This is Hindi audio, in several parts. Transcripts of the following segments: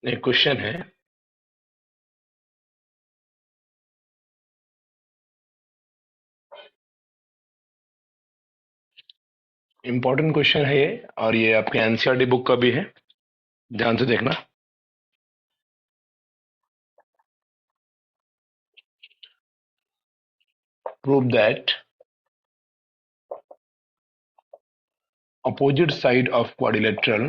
एक क्वेश्चन है। इंपॉर्टेंट क्वेश्चन है ये, और ये आपके एनसीईआरटी बुक का भी है। ध्यान से देखना। Prove that opposite side of quadrilateral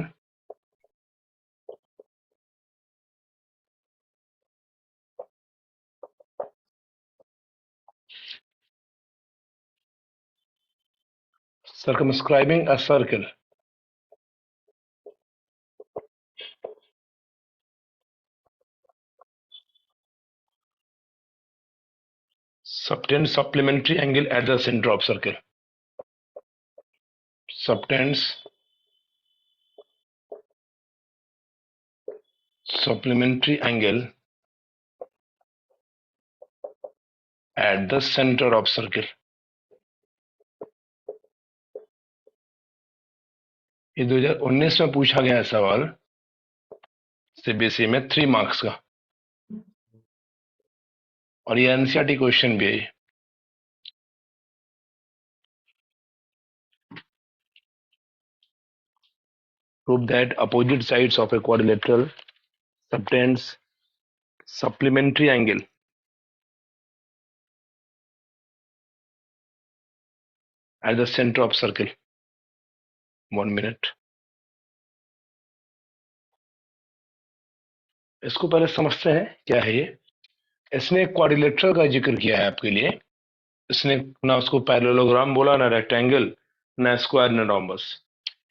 circumscribing a circle subtends supplementary angle at the center of circle. Subtends supplementary angle at the center of circle. ये 2019 में पूछा गया है सवाल सीबीएसई में 3 मार्क्स का, और ये एनसीईआरटी क्वेश्चन भी है। Prove that opposite sides of a quadrilateral subtends supplementary angle at the center of circle. 1 minute. इसको पहले समझते हैं क्या है ये। इसने क्वाड्रिलेटरल का जिक्र किया है आपके लिए। इसने ना उसको पैरेललोग्राम बोला, ना रेक्टेंगल, ना स्क्वायर, ना रोम्बस।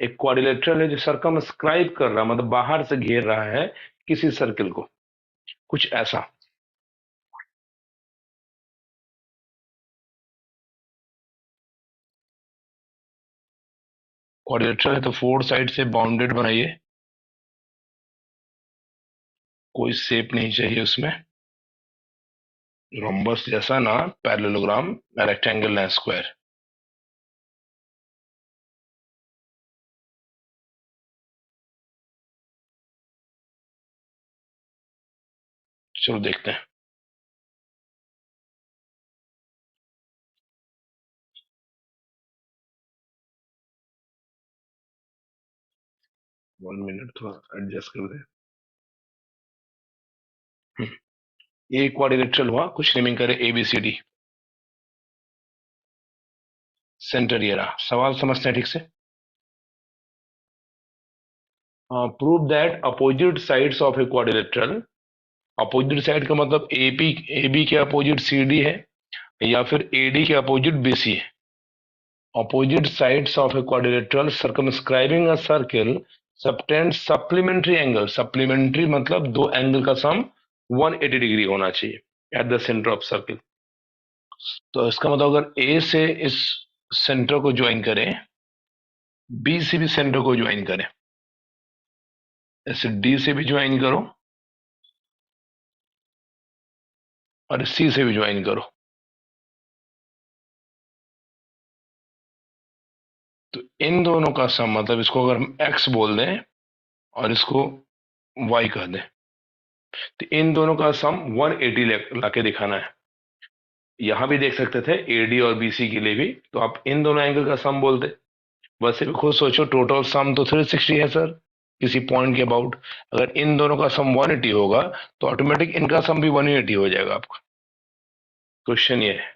एक क्वाड्रिलेटरल है जो सर्कमस्क्राइब कर रहा, मतलब बाहर से घेर रहा है किसी सर्किल को, कुछ ऐसा। क्वाड्रिलेटरल है तो 4 साइड से बाउंडेड बनाइए, कोई शेप नहीं चाहिए उसमें, रोम्बस जैसा, ना पैरेललोग्राम, ना रेक्टेंगल, ना स्क्वायर। चलो देखते हैं। 1 मिनट, थोड़ा एडजस्ट कर दे। ये क्वाड्रिलेटरल हुआ, कुछ नेमिंग करे ABCD। सेंटर ये रहा। सवाल समझते हैं ठीक से। Prove that opposite sides of a quadrilateral. Opposite side का मतलब AB के अपोजिट CD है, या फिर AD के अपोजिट BC है। Opposite sides of a quadrilateral circumscribing a circle subtend supplementary angle. Supplementary मतलब दो एंगल का सम 180 डिग्री होना चाहिए eight the centre of circle. तो इसका मतलब अगर A से इस सेंटर को ज्वाइन करें, B से भी सेंटर को ज्वाइन करें, ऐसे D से भी ज्वाइन करो और C से भी ज्वाइन करो, तो इन दोनों का सम, मतलब इसको अगर हम x बोल दें और इसको y कह दें, तो इन दोनों का सम 180 लाके दिखाना है। यहां भी देख सकते थे AD और BC के लिए भी, तो आप इन दोनों एंगल का सम बोलते। वैसे भी खुद सोचो, टोटल सम तो 360 है सर, किसी पॉइंट के अबाउट। अगर इन दोनों का सम 180 होगा तो ऑटोमेटिक इनका सम भी 180 हो जाएगा आपका। क्वेश्चन ये है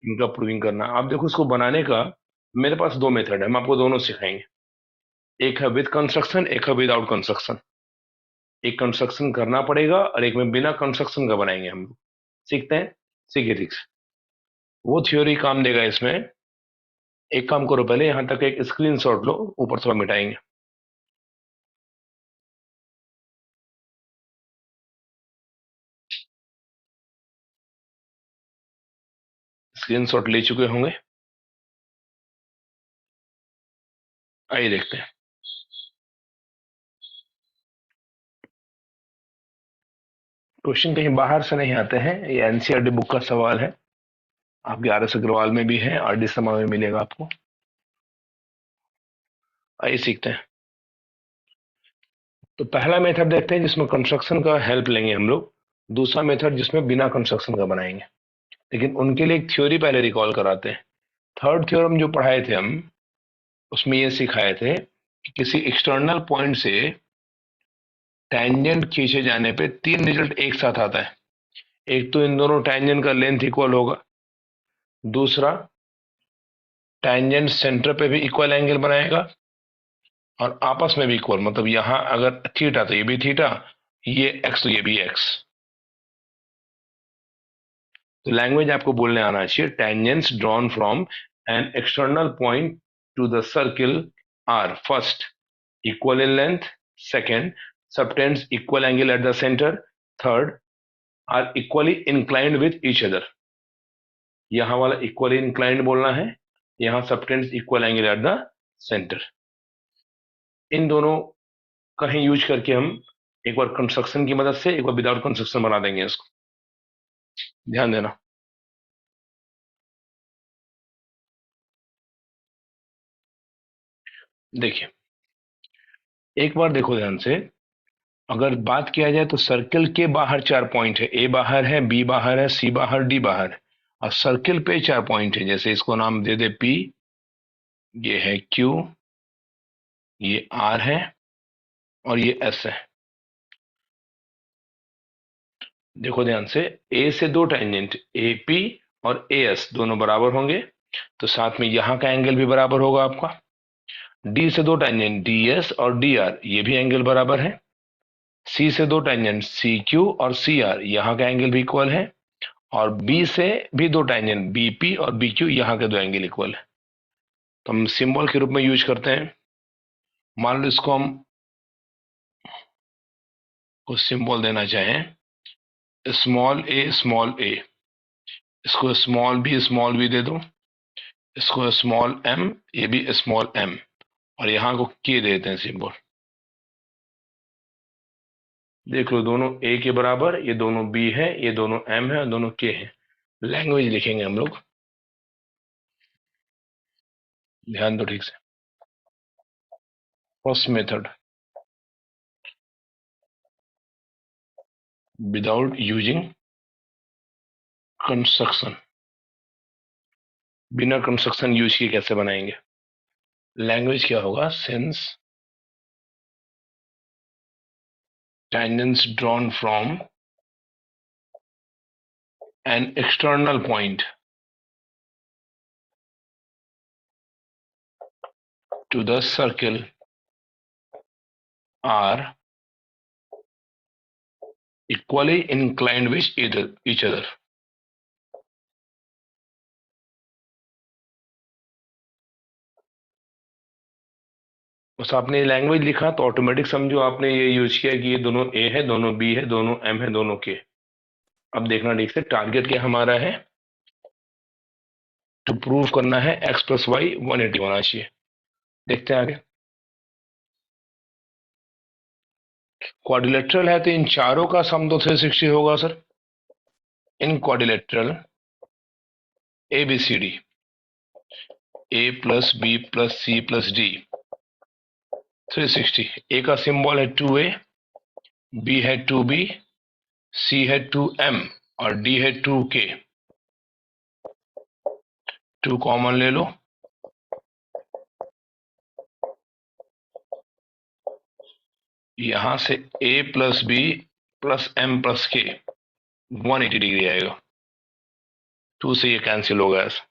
इनका प्रूविंग करना। आप देखो, इसको बनाने का मेरे पास 2 मेथड है, हम आपको दोनों सिखाएंगे। एक है विद कंस्ट्रक्शन, एक है विदाउट कंस्ट्रक्शन। एक कंस्ट्रक्शन करना पड़ेगा और एक में बिना कंस्ट्रक्शन का बनाएंगे हम लोग। सीखते हैं, सीखिए ठीक से। वो थ्योरी काम देगा इसमें। एक काम करो, पहले यहां तक एक स्क्रीनशॉट लो, ऊपर थोड़ा मिटाएंगे। स्क्रीनशॉट ले चुके होंगे, आइए देखते हैं। क्वेश्चन कहीं बाहर से नहीं आते हैं, ये एनसीईआरटी बुक का सवाल है। आपके RS अग्रवाल में भी है, RD समा में मिलेगा आपको। आइए सीखते हैं। तो पहला मेथड देखते हैं जिसमें कंस्ट्रक्शन का हेल्प लेंगे हम लोग, दूसरा मेथड जिसमें बिना कंस्ट्रक्शन का बनाएंगे। लेकिन उनके लिए एक थ्योरी पहले रिकॉल कराते हैं। थर्ड थ्योरम जो पढ़ाए थे हम, उसमें ये सिखाए थे कि किसी एक्सटर्नल पॉइंट से टैंजेंट खींचे जाने पे तीन रिजल्ट एक साथ आता है। एक तो इन दोनों टैंजेंट का लेंथ इक्वल होगा, दूसरा टैंजेंट सेंटर पे भी इक्वल एंगल बनाएगा, और आपस में भी इक्वल, मतलब यहां अगर थीटा तो ये भी थीटा, ये एक्स तो ये भी एक्स। तो लैंग्वेज आपको बोलने आना चाहिए, tangents drawn from an external point to the circle are first equal in length, second subtends equal angle at the centre, third are equally inclined with each other. यहां वाला इक्वली इंक्लाइंड बोलना है, यहां subtends equal angle at the centre. इन दोनों का ही यूज करके हम एक बार कंस्ट्रक्शन की मदद से एक बार विदाउट कंस्ट्रक्शन बना देंगे इसको, ध्यान देना। देखिए एक बार देखो ध्यान से, अगर बात किया जाए तो सर्कल के बाहर चार पॉइंट है, ए बाहर है, बी बाहर है, सी बाहर, डी बाहर है, और सर्कल पे चार पॉइंट है, जैसे इसको नाम दे दे पी, ये है क्यू, ये आर है, और ये एस है। देखो ध्यान से, ए से दो टेंजेंट ए पी और ए एस दोनों बराबर होंगे, तो साथ में यहाँ का एंगल भी बराबर होगा आपका। डी से दो टेंजेंट डी एस और डी आर, ये भी एंगल बराबर है। सी से दो टेंजेंट सी क्यू और सी आर, यहाँ का एंगल भी इक्वल है। और बी से भी दो टेंजेंट बीपी और बीक्यू, यहाँ के दो एंगल इक्वल है। तो हम सिंबल के रूप में यूज करते हैं। मान लो इसको हम कुछ सिंबल देना चाहें, स्मॉल ए, इसको स्मॉल बी दे दो, इसको स्मॉल एम, ये भी स्मॉल एम, और यहाँ को के देते हैं सिंबल। देख लो दोनों ए के बराबर, ये दोनों बी है, ये दोनों एम है और दोनों के है। लैंग्वेज लिखेंगे हम लोग, ध्यान दो ठीक से। First method, without using construction, बिना कंस्ट्रक्शन यूज किए कैसे बनाएंगे। लैंग्वेज क्या होगा, since tangents drawn from an external point to the circle are equally inclined with each other. बस आपने लैंग्वेज लिखा तो ऑटोमेटिक समझो आपने ये यूज किया कि ये दोनों ए है, दोनों बी है, दोनों एम है, दोनों के। अब देखना ठीक से, टारगेट क्या हमारा है, तो प्रूव करना है x प्लस वाई 180 होना चाहिए। देखते हैं आगे। क्वाड्रिलेटरल है तो इन चारों का सम तो 360 होगा sir. In quadrilateral A B C D, A plus B plus C plus D 360। A का सिंबल है 2a, बी है 2b, सी है 2m और डी है 2k। 2 कॉमन ले लो, यहां से a plus B plus m plus k 180 degree आएगा। 2 से ये कैंसिल होगा ऐसा।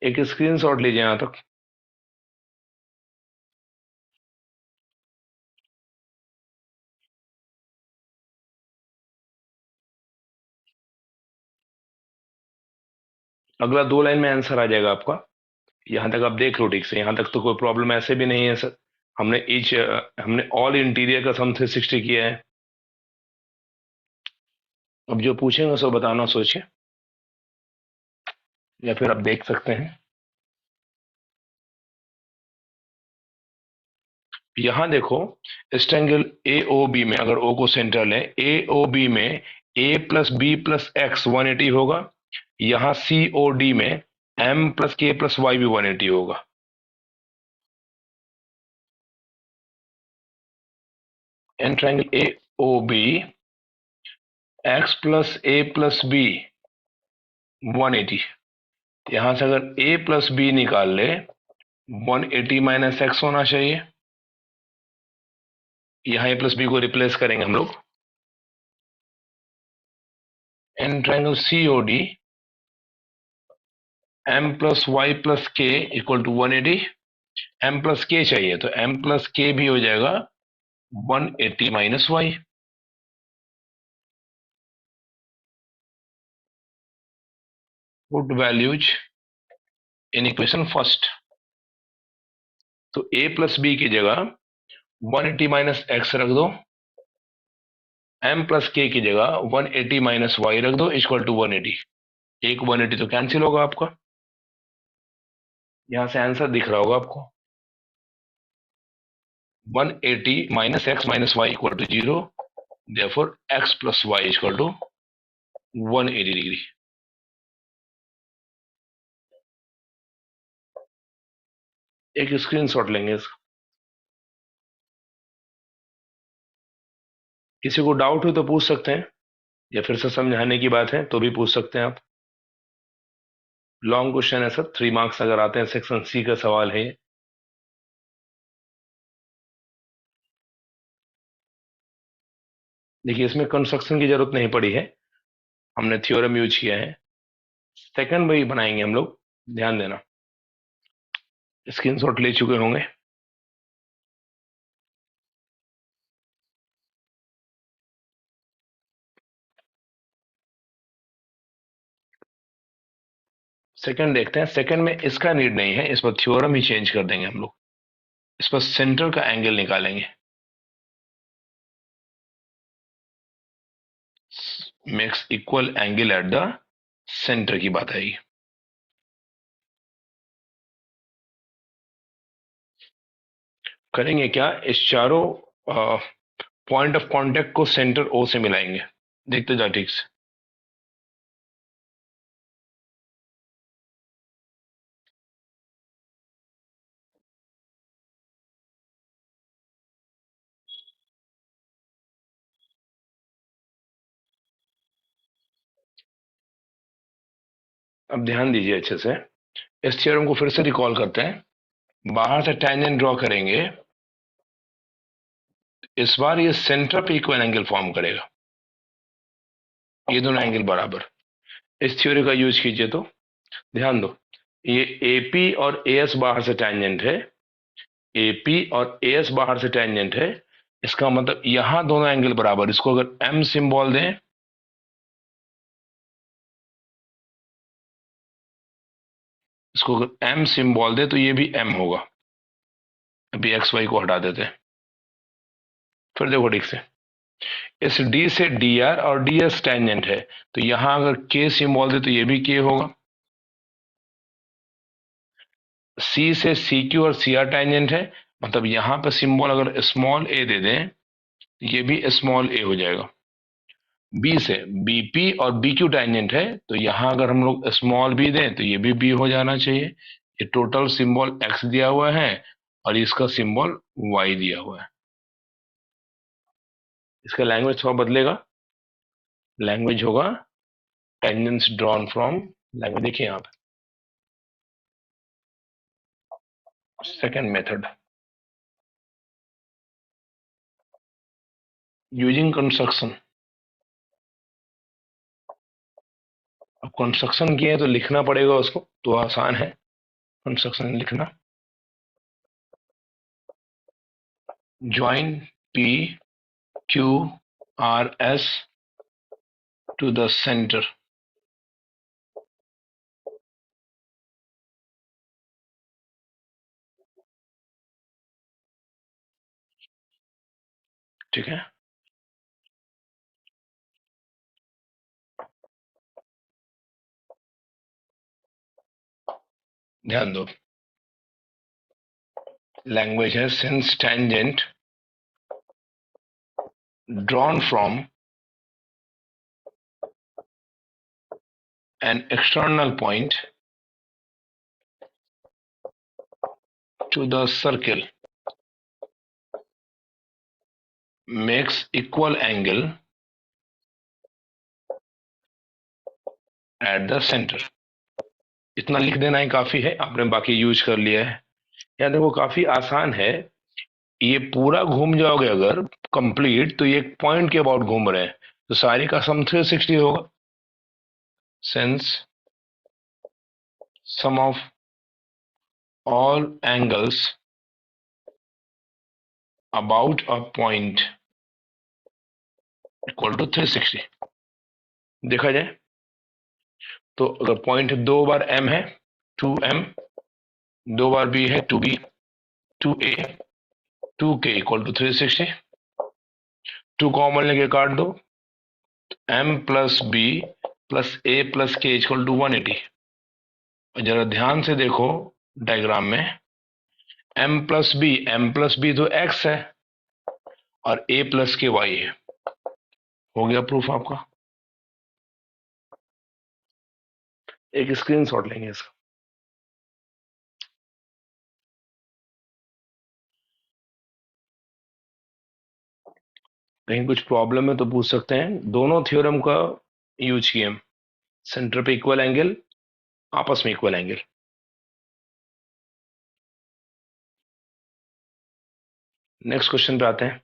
एक स्क्रीनशॉट लीजिए यहां तक। अगला दो लाइन में आंसर आ जाएगा आपका। यहां तक आप देख लो ठीक से, यहां तक तो कोई प्रॉब्लम ऐसे भी नहीं है सर। हमने ऑल इंटीरियर का सम 360 किया है। अब जो पूछेंगे सो बताना सोचिए, या फिर आप देख सकते हैं। यहां देखो, स्ट्रेंगल ए ओ बी में, अगर ओ को सेंटर लें, ए ओ बी में A plus B plus X 180 होगा। यहां सी ओ डी में M plus K plus Y भी 180 होगा। In triangle A O B X plus A plus B 180। यहां से अगर a प्लस बी निकाल ले 180 माइनस एक्स होना चाहिए। यहां a प्लस बी को रिप्लेस करेंगे हम लोग। In triangle C O D m plus Y plus K equal to 180। m plus K चाहिए तो m प्लस के भी हो जाएगा 180 minus Y. Put values in equation first. तो a प्लस बी की जगह 180 माइनस एक्स रख दो, m प्लस के की जगह 180 माइनस वाई रख दो इक्वल टू 180। एक 180 तो कैंसिल होगा आपका। यहां से आंसर दिख रहा होगा आपको 180 minus X minus Y equal to 0। therefore x plus y equal to 180 degree. एक स्क्रीनशॉट लेंगे इसका। किसी को डाउट हो तो पूछ सकते हैं, या फिर से समझाने की बात है तो भी पूछ सकते हैं आप। लॉन्ग क्वेश्चन है सर, 3 मार्क्स अगर आते हैं, सेक्शन सी का सवाल है। देखिए इसमें कंस्ट्रक्शन की जरूरत नहीं पड़ी है, हमने थ्योरम यूज किया है। सेकंड वही बनाएंगे हम लोग, ध्यान देना। स्क्रीनशॉट ले चुके होंगे। सेकंड देखते हैं। सेकंड में इसका नीड नहीं है, इस पर थ्योरम ही चेंज कर देंगे हम लोग। इस पर सेंटर का एंगल निकालेंगे। Makes equal angle at the centre की बात आएगी। करेंगे क्या, इस चारों पॉइंट ऑफ कांटेक्ट को सेंटर ओ से मिलाएंगे। देखते जा ठीक से। अब ध्यान दीजिए अच्छे से, इस थ्योरम को फिर से रिकॉल करते हैं। बाहर से टेंजेंट ड्रॉ करेंगे, इस बार ये सेंटर पे इक्वल एंगल फॉर्म करेगा, ये दोनों एंगल बराबर। इस थ्योरी का यूज कीजिए तो ध्यान दो, ये एपी और एएस बाहर से टेंजेंट है, एपी और एएस बाहर से टेंजेंट है। इसका मतलब यहां दोनों एंगल बराबर। इसको अगर एम सिंबल दें, इसको अगर एम सिंबल दे तो ये भी एम होगा। अभी एक्स वाई को हटा देते हैं। फिर देखो ठीक से, इस डी से डी आर और डी एस टेंजेंट है, तो यहां अगर के सिंबल दे तो ये भी के होगा। सी से सी क्यू और सी आर टेंजेंट है, मतलब यहां पर सिंबल अगर स्मॉल ए दे दें तो ये भी स्मॉल ए हो जाएगा। बी से बीपी और बी क्यू टेंजेंट है, तो यहां अगर हम लोग स्मॉल बी दें तो ये भी बी हो जाना चाहिए। ये टोटल सिंबल एक्स दिया हुआ है और इसका सिंबल वाई दिया हुआ है। इसका लैंग्वेज थोड़ा बदलेगा। लैंग्वेज होगा टेंजेंट्स ड्रॉन फ्रॉम, लैंग्वेज देखिए यहाँ पे, सेकेंड मेथड यूजिंग कंस्ट्रक्शन। अब कंस्ट्रक्शन किए तो लिखना पड़ेगा उसको, तो आसान है कंस्ट्रक्शन लिखना। Join P Q R S to the centre. ठीक है, ध्यान दो। लैंग्वेज है since tangent drawn from an external point to the circle makes equal angle at the center। इतना लिख देना ही काफी है, आपने बाकी यूज कर लिया है। यार देखो काफी आसान है, ये पूरा घूम जाओगे अगर कंप्लीट, तो ये एक पॉइंट के अबाउट घूम रहे हैं, तो सारी का सम 360 होगा। Since sum of all angles about a point equal to 360। देखा जाए तो अगर पॉइंट दो बार एम है, 2m, दो बार बी है, 2b, 2a, 2k equal to 360। Two common लेके काट दो, m plus B plus A plus K equal to 180। और जरा ध्यान से देखो डायग्राम में, एम प्लस बी तो x है और a प्लस के y है। हो गया प्रूफ आपका। एक स्क्रीनशॉट लेंगे इसका। कहीं कुछ प्रॉब्लम है तो पूछ सकते हैं, दोनों थ्योरम का यूज किए हम। सेंटर पे इक्वल एंगल, आपस में इक्वल एंगल। नेक्स्ट क्वेश्चन पे आते हैं।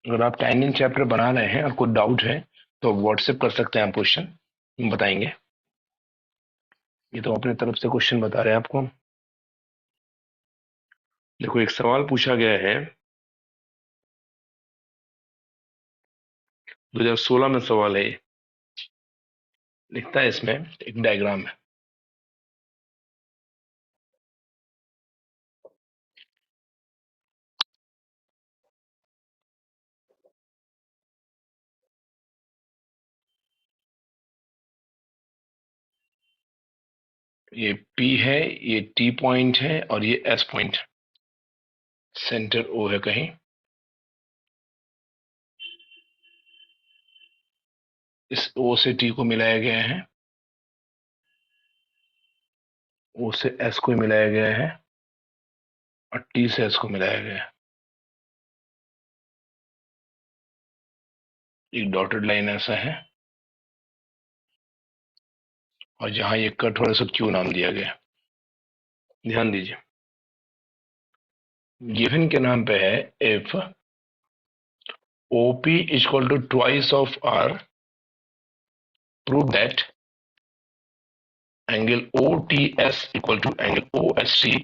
अगर आप टाइमिंग चैप्टर बना रहे हैं और कोई डाउट है तो व्हाट्सएप कर सकते हैं, आप क्वेश्चन हम बताएंगे। ये तो अपने तरफ से क्वेश्चन बता रहे हैं आपको। देखो एक सवाल पूछा गया है, 2016 में सवाल है ये। लिखता है इसमें, एक डायग्राम है, ये P है, ये T पॉइंट है और ये S पॉइंट। सेंटर O है कहीं, इस O से T को मिलाया गया है, O से S को मिलाया गया है और T से S को मिलाया गया है। एक डॉटेड लाइन ऐसा है और जहां ये कट हो रहा है उसको Q नाम दिया गया है। ध्यान दीजिए, गिवन के नाम पे है, if OP equal to twice of R, prove that angle OTS equal to angle OSC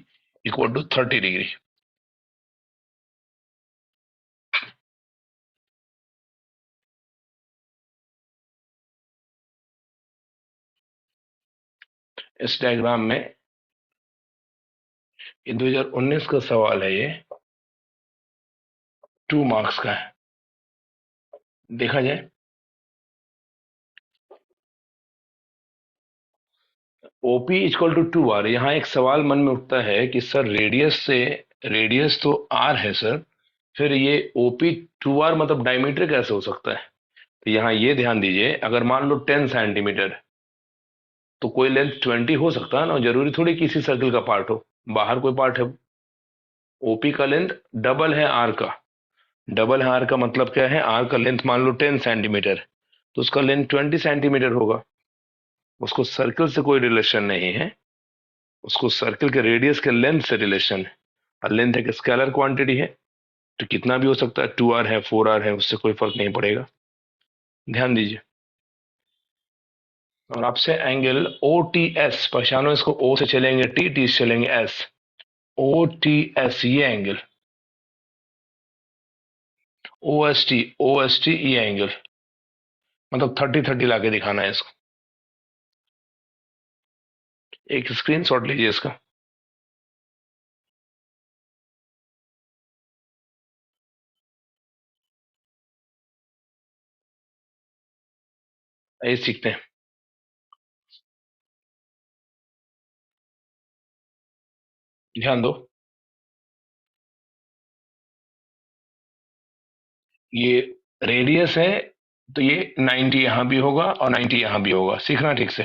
equal to 30 degree. इस डायग्राम में ये 2019 का सवाल है, ये 2 मार्क्स का है। देखा जाए, ओपी इक्वल टू 2R। यहाँ एक सवाल मन में उठता है कि सर रेडियस तो R है सर, फिर ये ओपी 2R मतलब डायमीटर कैसे हो सकता है। तो यहाँ ये ध्यान दीजिए, अगर मान लो 10 सेंटीमीटर, तो कोई लेंथ 20 हो सकता है ना, जरूरी थोड़ी किसी सर्कल का पार्ट हो, बाहर कोई पार्ट है। ओपी का लेंथ डबल है आर का। डबल है आर का मतलब क्या है, आर का लेंथ मान लो 10 सेंटीमीटर, तो उसका लेंथ 20 सेंटीमीटर होगा। उसको सर्कल से कोई रिलेशन नहीं है, उसको सर्कल के रेडियस के लेंथ से रिलेशन है। और लेंथ एक स्केलर क्वांटिटी है, तो कितना भी हो सकता है, 2R है, 4R है, उससे कोई फर्क नहीं पड़ेगा। ध्यान दीजिए। और आपसे एंगल ओ टी एस पहचानो, इसको ओ से चलेंगे टी, टी से चलेंगे एस। ओ टी एस ये angle, O S T, O S T ये एंगल, मतलब 30-30 लाके दिखाना है इसको। एक स्क्रीनशॉट लीजिए इसका। ये सीखते हैं। ध्यान दो, ये रेडियस है, तो ये 90 यहां भी होगा और 90 यहां भी होगा, सीखना ठीक से।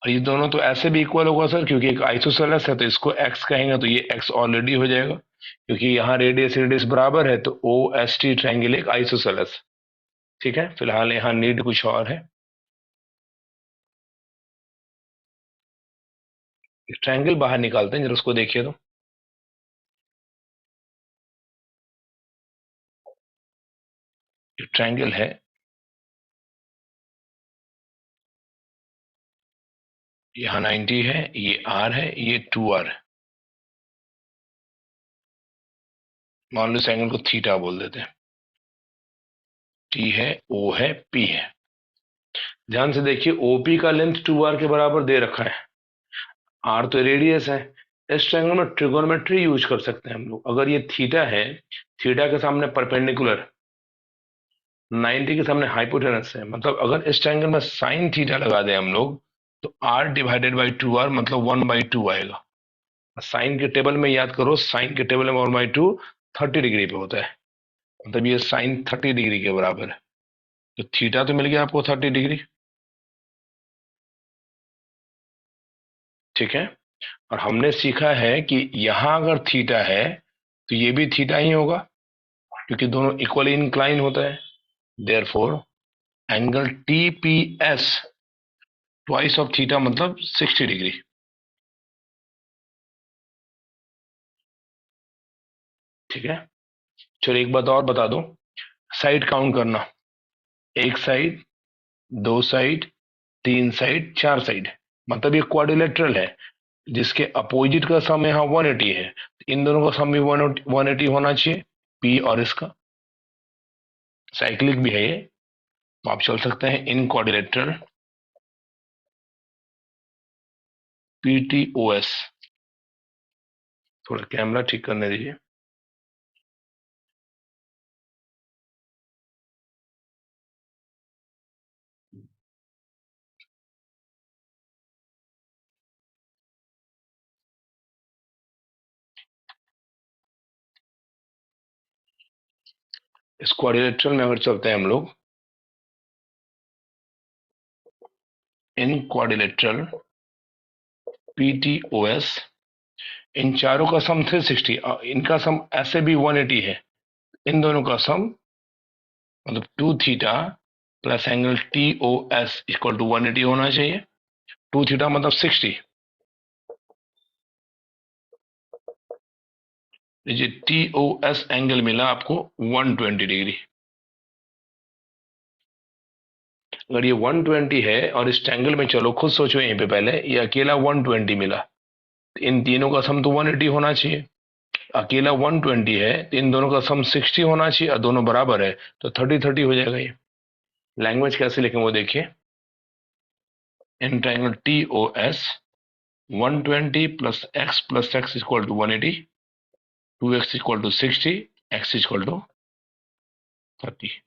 और ये दोनों तो ऐसे भी इक्वल होगा सर, क्योंकि एक आइसोसेलेस है तो इसको एक्स कहेंगे, तो ये एक्स ऑलरेडी हो जाएगा, क्योंकि यहाँ रेडियस रेडियस बराबर है, तो ओ एस टी ट्राइंगल एक आइसोसेलेस। ठीक है, फिलहाल यहाँ नीड कुछ और है। ट्रायंगल बाहर निकालते हैं, जरा उसको देखिए तो। ट्रायंगल है, यहाँ 90 है, ये आर है, ये 2r है। मान लो इस एंगल को थीटा बोल देते हैं। टी है, ओ है, पी है। ध्यान से देखिए, ओपी का लेंथ 2r के बराबर दे रखा है, आर तो रेडियस है। इस ट्रायंगल में ट्रिगोनोमेट्री यूज कर सकते हैं हम लोग। अगर ये थीटा है, थीटा के सामने परपेंडिकुलर, 90 के सामने हाइपोटेनस है, मतलब अगर इस ट्रायंगल में साइन थीटा लगा दें हम लोग, तो r डिवाइडेड बाई 2r मतलब 1/2 आएगा। साइन के टेबल में याद करो, साइन के टेबल में 1/2 30 डिग्री पे होता है, मतलब ये साइन 30 डिग्री के बराबर है। तो थीटा तो मिल गया आपको 30 डिग्री। ठीक है, और हमने सीखा है कि यहां अगर थीटा है तो ये भी थीटा ही होगा, क्योंकि दोनों इक्वली इंक्लाइन होता है। Therefore angle T P S twice of theta मतलब 60 डिग्री। ठीक है, चलो एक बात और बता दो, साइड काउंट करना। एक साइड, दो साइड, तीन साइड, चार साइड, मतलब ये क्वाड्रिलेटरल है, जिसके अपोजिट का सम यहाँ 180 है, इन दोनों का सम भी 180 होना चाहिए, पी और इसका। साइक्लिक भी है ये, तो आप चल सकते हैं in quadrilateral P T O S. थोड़ा कैमरा ठीक करने दीजिए। इस क्वाड्रिलेटरल में अगर चलते हैं हम लोग, इन quadrilateral P T O S, इन चारों का सम 360, इनका सम ऐसे भी 180 है, इन दोनों का सम मतलब 2 theta plus angle T O S equal to 180 होना चाहिए। 2 थीटा मतलब 60, लीजिए टी ओ एस एंगल मिला आपको 120 डिग्री। अगर ये 120 है और इस ट्रायंगल में, चलो खुद सोचो यहीं पे, पहले ये अकेला 120 मिला, तो इन तीनों का सम तो 180 होना चाहिए। अकेला 120 है तो इन दोनों का सम 60 होना चाहिए, और दोनों बराबर है, तो 30-30 हो जाएगा ये। लैंग्वेज कैसे लिखें वो देखिए। In triangle T O S 120 plus X equal to 180, 2x equal to 60, x equal to 30।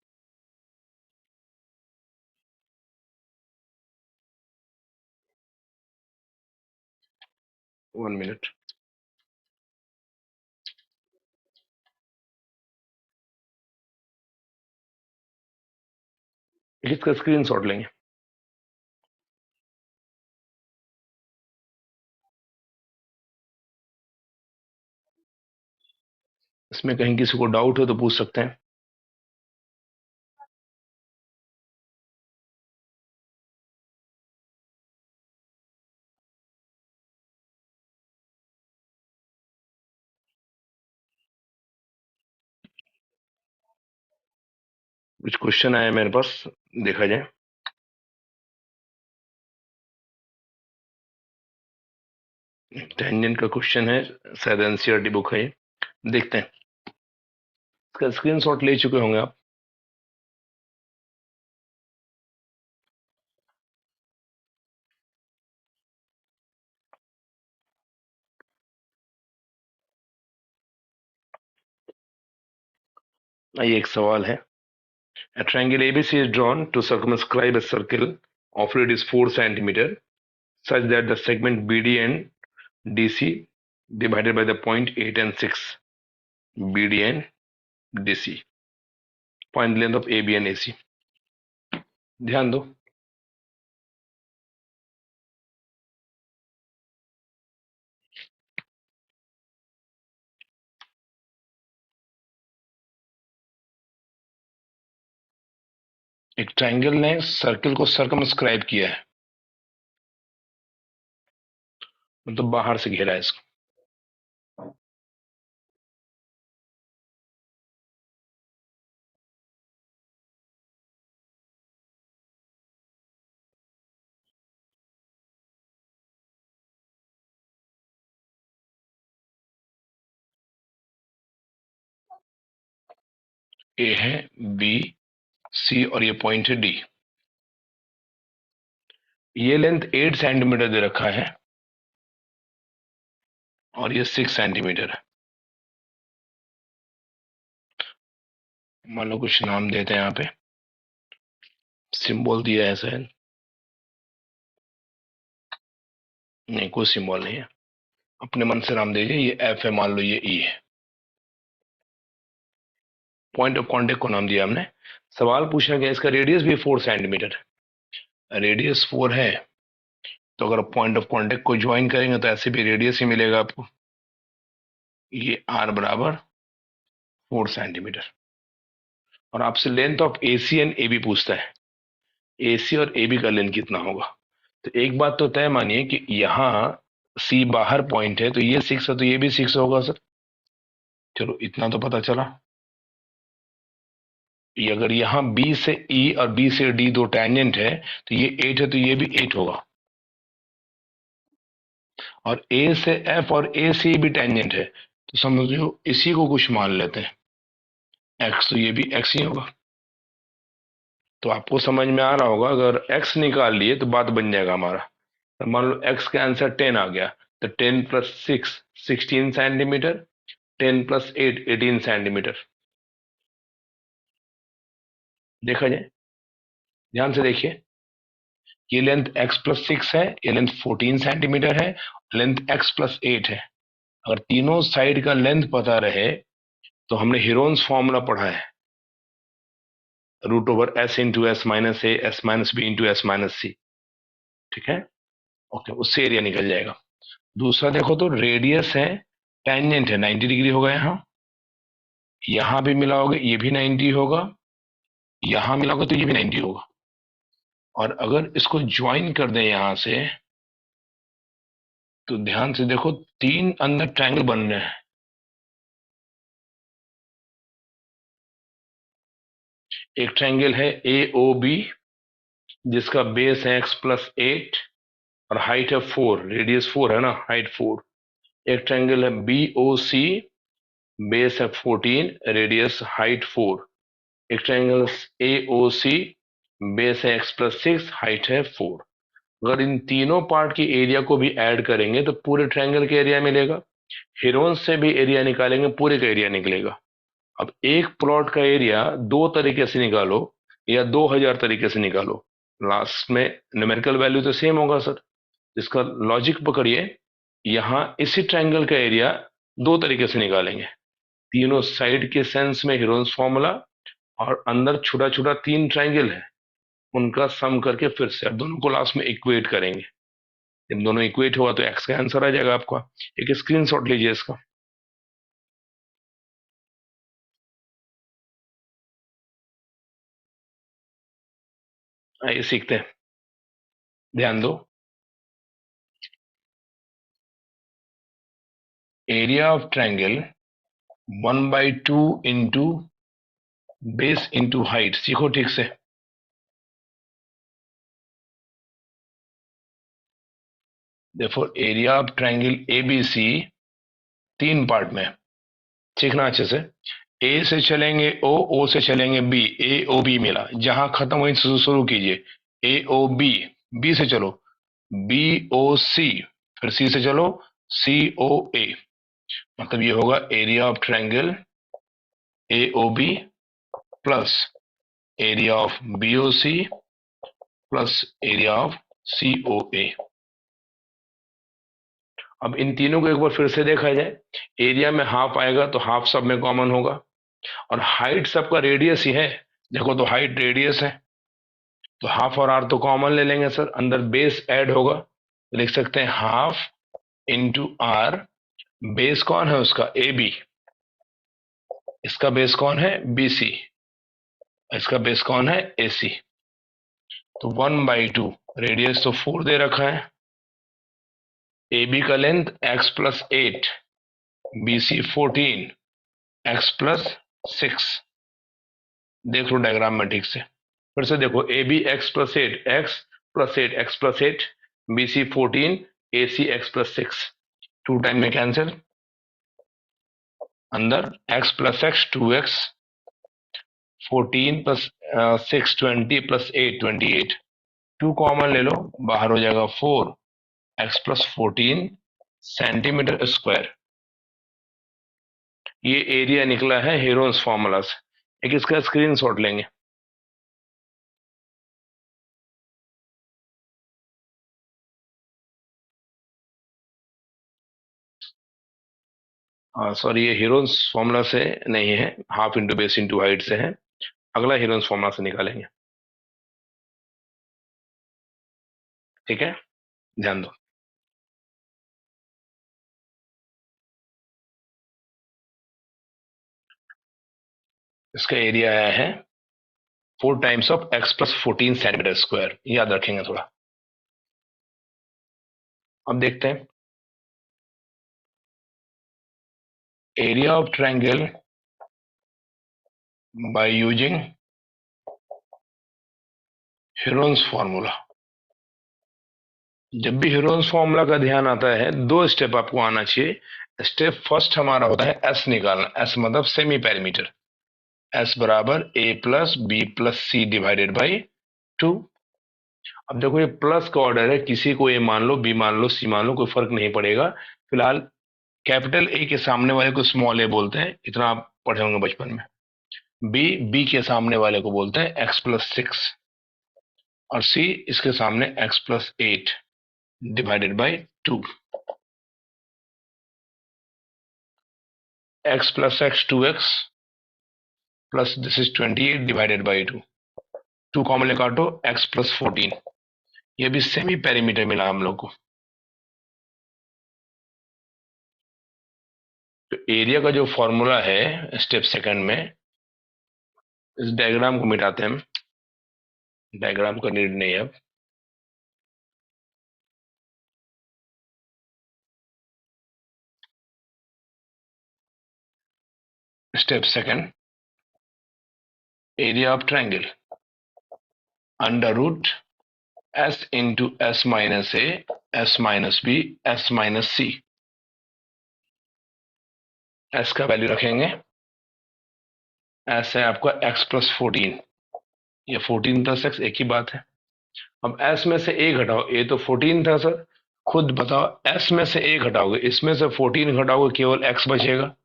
1 minute, इसका स्क्रीन शॉट लेंगे। इसमें कहीं किसी को डाउट हो तो पूछ सकते हैं। कुछ क्वेश्चन आया मेरे पास, देखा जाए। टेंजेंट का क्वेश्चन है, शायद एनसीईआरटी बुक है ये। देखते हैं, इसका स्क्रीनशॉट ले चुके होंगे आप। ये एक सवाल है। A triangle ABC is drawn to circumscribe a circle of radius 4 centimeter such that the segment BD and DC divided by the point 8 and 6, BD and DC, point length of AB and AC. ध्यान दो, एक ट्रायंगल ने सर्कल को सर्कमस्क्राइब किया है, मतलब बाहर से घेरा है इसको। ए है, बी, सी और ये पॉइंट है डी। ये लेंथ 8 सेंटीमीटर दे रखा है और ये 6 सेंटीमीटर है। मान लो कुछ नाम देते हैं, यहाँ पे सिंबल दिया है ऐसा है, नहीं कोई सिंबल नहीं है, अपने मन से नाम दीजिए। ये एफ है, मान लो ये ई है। पॉइंट ऑफ कांटेक्ट को नाम दिया हमने। सवाल पूछा गया इसका रेडियस भी 4 सेंटीमीटर है, रेडियस 4 है, तो अगर पॉइंट ऑफ कांटेक्ट को ज्वाइन करेंगे तो ऐसे भी रेडियस ही मिलेगा आपको। ये आर बराबर 4 सेंटीमीटर। और आपसे length of AC and A B पूछता है, एसी और ए बी का लेंथ कितना होगा। तो एक बात तो तय मानिए कि यहाँ सी बाहर पॉइंट है, तो ये 6 है तो ये भी 6 होगा सर। चलो इतना तो पता चला। ये अगर यहाँ बी से ई और बी से डी दो टैंजेंट है, तो ये 8 है तो ये भी 8 होगा। और ए से एफ और ए से भी टैंजेंट है, तो समझो इसी को कुछ मान लेते हैं एक्स, तो ये भी एक्स ही होगा। तो आपको समझ में आ रहा होगा, अगर एक्स निकाल लिए तो बात बन जाएगा हमारा। तो मान लो एक्स का आंसर 10 आ गया, तो 10 प्लस 6 16 सेंटीमीटर, 10 प्लस 8 18 सेंटीमीटर। देखा जाए, ध्यान से देखिए, ये लेंथ x प्लस 6 है, ये लेंथ 14 सेंटीमीटर है, लेंथ x प्लस 8 है। अगर तीनों साइड का लेंथ पता रहे तो हमने हीरोन्स फॉर्मूला पढ़ा है, root over S into S minus A S minus B into S minus C. ठीक है, ओके, उससे एरिया निकल जाएगा। दूसरा देखो तो रेडियस है, टेंजेंट है 90 डिग्री होगा, यहाँ भी मिलाओगे ये भी 90 होगा, यहाँ मिलाओगे तो ये भी 90 होगा। और अगर इसको ज्वाइन कर दें यहां से, तो ध्यान से देखो, तीन अंदर ट्रायंगल बन रहे हैं। एक ट्रायंगल है ए ओ बी, जिसका बेस है एक्स प्लस 8 और हाइट है 4, रेडियस 4 है ना, हाइट 4। एक ट्रायंगल है बी ओ सी, बेस है 14, रेडियस हाइट 4। एक triangle A O C, base है एक्स प्लस 6, हाइट है 4। अगर इन तीनों पार्ट की एरिया को भी ऐड करेंगे तो पूरे ट्रायंगल का एरिया मिलेगा। हेरोन से भी एरिया निकालेंगे, पूरे का एरिया निकलेगा। अब एक प्लॉट का एरिया दो तरीके से निकालो या 2000 तरीके से निकालो, लास्ट में न्यूमेरिकल वैल्यू तो सेम होगा सर। इसका लॉजिक पकड़िए, यहाँ इसी ट्रायंगल का एरिया दो तरीके से निकालेंगे, तीनों साइड के सेंस में हीरोन्स फॉर्मूला, और अंदर छोटा छोटा तीन ट्रायंगल है उनका सम करके फिर से अब दोनों को लास्ट में इक्वेट करेंगे। जब दोनों इक्वेट होगा तो एक्स का आंसर आ जाएगा आपका। एक स्क्रीनशॉट लीजिए इसका। आइए सीखते हैं, ध्यान दो। Area of triangle 1/2 into base into height, सीखो ठीक से। देखो एरिया ऑफ ट्रायंगल एबीसी तीन पार्ट में, सीखना अच्छे से। ए से चलेंगे ओ, ओ से चलेंगे बी, ए ओ बी मिला, जहां खत्म वहीं से शुरू कीजिए। ए ओ बी, बी से चलो बी ओ सी, फिर सी से चलो सी ओ ए। मतलब ये होगा area of triangle A O B plus area of B O C plus area of C O A. अब इन तीनों को एक बार फिर से देखा जाए, एरिया में हाफ आएगा तो हाफ सब में कॉमन होगा, और हाइट सबका रेडियस ही है, देखो तो हाइट रेडियस है, तो हाफ और आर तो कॉमन ले लेंगे सर, अंदर बेस ऐड होगा तो लिख सकते हैं हाफ इंटू आर। बेस कौन है उसका, ए बी, इसका बेस कौन है, बी सी, इसका बेस कौन है, ए सी। तो 1/2, रेडियस तो 4 दे रखा है, ए बी का length x+8, B C 14, x+6। देख लो डायग्राम में ठीक से, फिर से देखो, A B x+8, x+8, x+8, B C 14, A C x+6, 2 time में कैंसिल, अंदर x+x 2x, 14 plus 6 20 plus 8 28, 2 common ले लो, बाहर हो जाएगा 4x+14 सेंटीमीटर स्क्वायर। ये एरिया निकला है हेरोन्स फॉर्मूला से, एक इसका स्क्रीनशॉट लेंगे। सॉरी, ये हीरोन्स फॉर्मूला से नहीं है, half into base into height से है, अगला हीरोन्स फॉर्मूला से निकालेंगे। ठीक है, ध्यान दो। इसका एरिया आया है 4 times of x+14 centimetre square, याद रखेंगे थोड़ा। अब देखते हैं, area of triangle by using Heron's formula. जब भी हीरोन्स फॉर्मूला का ध्यान आता है, 2 स्टेप आपको आना चाहिए। स्टेप फर्स्ट हमारा होता है एस निकालना, एस मतलब सेमी पैरामीटर, एस बराबर a+b+c डिवाइडेड बाई 2। अब देखो, ये प्लस का ऑर्डर है, किसी को ए मान लो, बी मान लो, सी मान लो, कोई फर्क नहीं पड़ेगा। फिलहाल कैपिटल ए के सामने वाले को स्मॉल ए बोलते हैं, इतना आप पढ़े होंगे बचपन में। बी के सामने वाले को बोलते हैं x+6, और सी इसके सामने x+8 divided by 2। x+x 2x plus this is 28 divided by 2, 2 common ले काटो, x+14। ये भी सेमी पेरीमीटर मिला हम लोग को। तो एरिया का जो फॉर्मूला है स्टेप सेकंड में, इस डायग्राम को मिटाते हैं हम, डायग्राम का नीड नहीं है अब। Step second, area of triangle under root S into S minus A, S minus B, S minus C. S का वैल्यू रखेंगे, एस है आपका x+14, ये 14 प्लस एक्स एक ही बात है। अब एस में से ए घटाओ, ए तो 14 था सर, खुद बताओ, एस में से ए घटाओगे, इसमें से 14 घटाओगे, केवल एक्स बचेगा।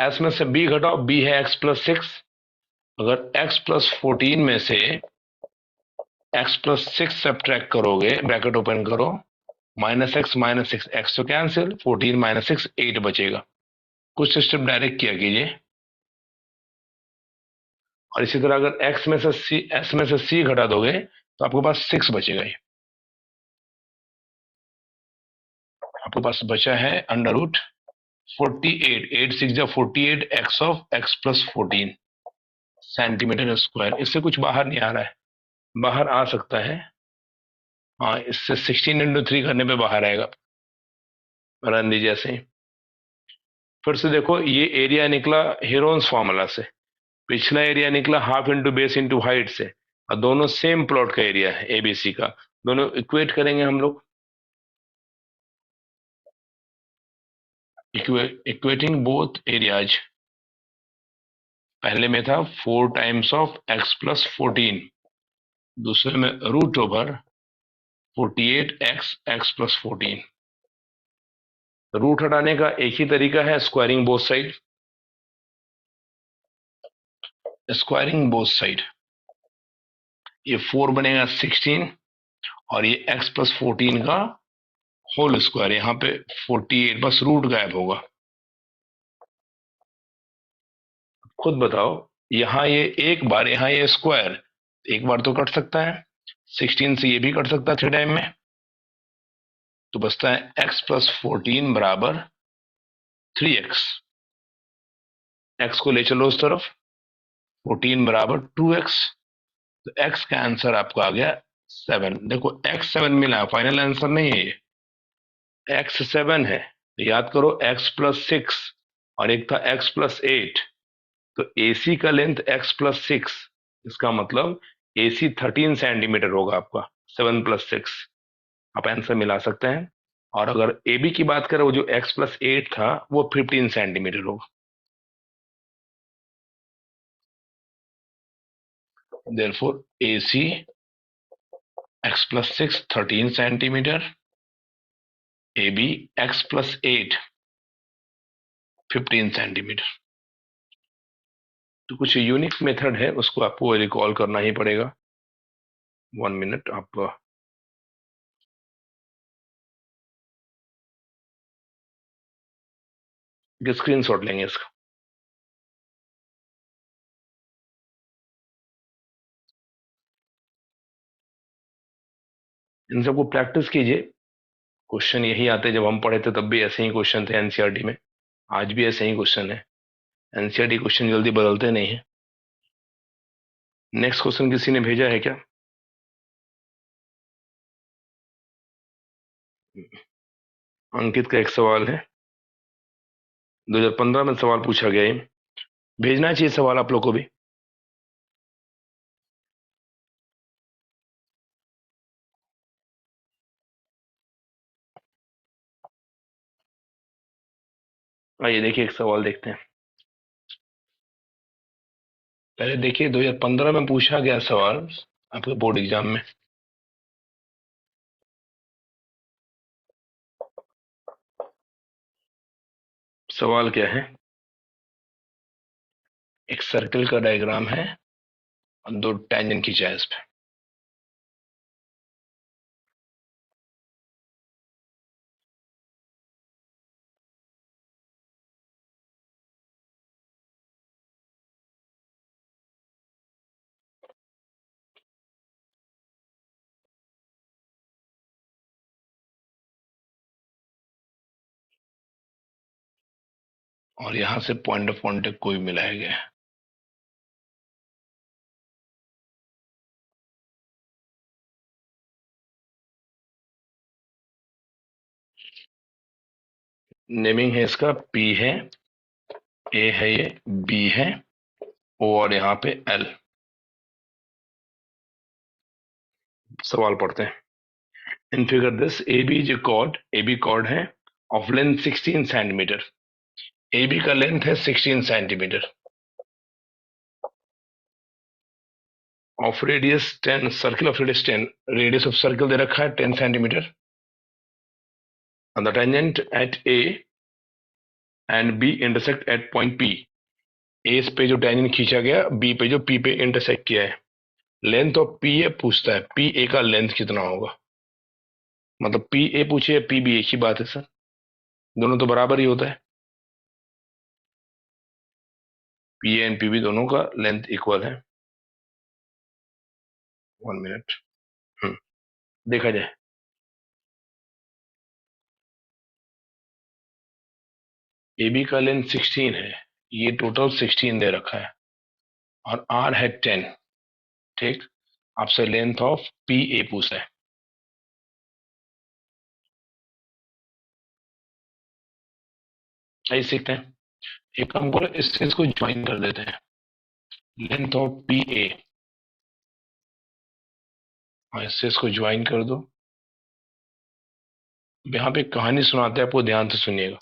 एस में से बी घटाओ, बी है x+6, अगर x+14 में से x+6 सब्ट्रैक्ट करोगे, ब्रैकेट ओपन करो, -x -6, x तो कैंसिल, 14 - 6 8 बचेगा। कुछ स्टेप डायरेक्ट किया कीजिए, और इसी तरह अगर x में से सी, s में से c घटा दोगे तो आपके पास 6 बचेगा। ये आपके पास बचा है अंडर रूट 48, 8 6 जा 48 x of x+14 centimetre square. इससे कुछ बाहर नहीं आ रहा है, बाहर आ सकता है, हाँ, इससे 16 × 3 करने पे बाहर आएगा, रन दीजिए ऐसे ही। फिर से देखो, ये एरिया निकला हेरोन्स फॉर्मूला से, पिछला एरिया निकला half into base into height से, और दोनों सेम प्लॉट का एरिया है एबीसी का, दोनों इक्वेट करेंगे हम लोग। इक्वेटिंग बोथ एरियाज, पहले में था 4 टाइम्स ऑफ x+14, दूसरे में √48 x+14। रूट हटाने का एक ही तरीका है, squaring both side, squaring both side. ये 4 बनेगा 16, और ये x+14 का होल स्क्वायर, यहाँ पे 48, बस रूट गायब होगा। खुद बताओ, यहाँ ये एक बार, यहाँ ये स्क्वायर एक बार तो कट सकता है, 16 से ये भी कट सकता है 3 टाइम में, तो बचता है x प्लस 14 बराबर 3x। x को ले चलो उस तरफ, 14 बराबर 2x, तो x का आंसर आपको आ गया 7। देखो x 7 मिला, फाइनल आंसर नहीं है ये, x 7 है। तो याद करो x प्लस 6 और एक था x प्लस 8, तो AC का लेंथ x प्लस 6, इसका मतलब AC 13 सेंटीमीटर होगा आपका, 7 प्लस 6, आप आंसर मिला सकते हैं। और अगर AB की बात करें, वो जो x प्लस 8 था वो 15 सेंटीमीटर होगा। Therefore AC x plus 6 13 centimetre, AB x plus 8 15 centimetre. तो कुछ यूनिक मेथड है, उसको आपको रिकॉल करना ही पड़ेगा। 1 मिनट, आप स्क्रीन शॉट लेंगे इसका। इन सबको प्रैक्टिस कीजिए, क्वेश्चन यही आते, जब हम पढ़े थे तब भी ऐसे ही क्वेश्चन थे एनसीईआरटी में, आज भी ऐसे ही क्वेश्चन है। एनसीईआरटी क्वेश्चन जल्दी बदलते नहीं है। नेक्स्ट क्वेश्चन किसी ने भेजा है क्या? अंकित का एक सवाल है, 2015 में सवाल पूछा गया है, भेजना चाहिए सवाल आप लोग को भी। आइए देखिए, एक सवाल देखते हैं। पहले देखिए 2015 में पूछा गया सवाल आपके बोर्ड एग्जाम में। सवाल क्या है? एक सर्कल का डायग्राम है और 2 टेंजेंट खींचा है इस पे। और यहां से पॉइंट ऑफ कॉन्टेक्ट को भी मिलाया गया है। नेमिंग है इसका, P है, A है, ये B है, O और यहाँ पे L। सवाल पढ़ते हैं। इन फिगर दिस AB जो कॉर्ड, AB कॉर्ड है ऑफ लेंथ 16 सेंटीमीटर, AB का लेंथ है 16 centimetre, of radius 10, circle of radius 10, radius of circle दे रखा है 10 centimetre, and the tangent at A and B intersect at point P। A पे जो टेंजेंट खींचा गया, B पे जो P पे इंटरसेक्ट किया है। लेंथ ऑफ पी ए पूछता है, पी ए का लेंथ कितना होगा? मतलब पी ए पूछे पी बी, एक ही बात है सर, दोनों तो बराबर ही होता है। P A and P B दोनों का लेंथ इक्वल है। 1 मिनट, देखा जाए। ए बी का लेंथ 16 है, ये टोटल 16 दे रखा है, और आर है 10। ठीक, आपसे लेंथ ऑफ पी ए पूछा है। आइए सीखते हैं। एक काम करो, इसको ज्वाइन कर देते हैं, लेंथ ऑफ पी ए, और इससे इसको ज्वाइन कर दो। यहाँ पे कहानी सुनाते हैं आपको, ध्यान से सुनिएगा।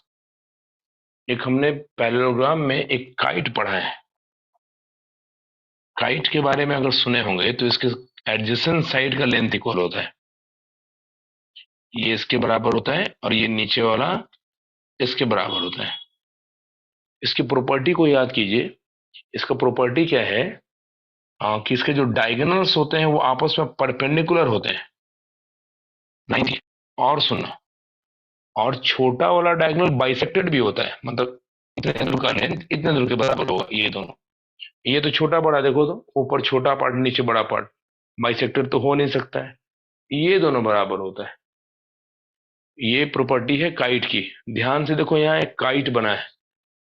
एक हमने पैरेललोग्राम में एक काइट पढ़ा है। काइट के बारे में अगर सुने होंगे तो इसके एडजेसेंट साइड का लेंथ इक्वल होता है, ये इसके बराबर होता है और ये नीचे वाला इसके बराबर होता है। इसकी प्रॉपर्टी को याद कीजिए। इसका प्रॉपर्टी क्या है, कि इसके जो डायगोनल्स होते हैं वो आपस में परपेंडिकुलर होते हैं। 90। और सुनना, और छोटा वाला डायगोनल बाइसेक्टेड भी होता है, मतलब इतने दूर का लेंथ इतने दूर के बराबर होगा ये दोनों। ये तो छोटा बड़ा देखो, तो ऊपर छोटा पार्ट नीचे बड़ा पार्ट, बाइसेक्टेड तो हो नहीं सकता है, ये दोनों बराबर होता है। ये प्रॉपर्टी है काइट की। ध्यान से देखो, यहाँ एक काइट बना है,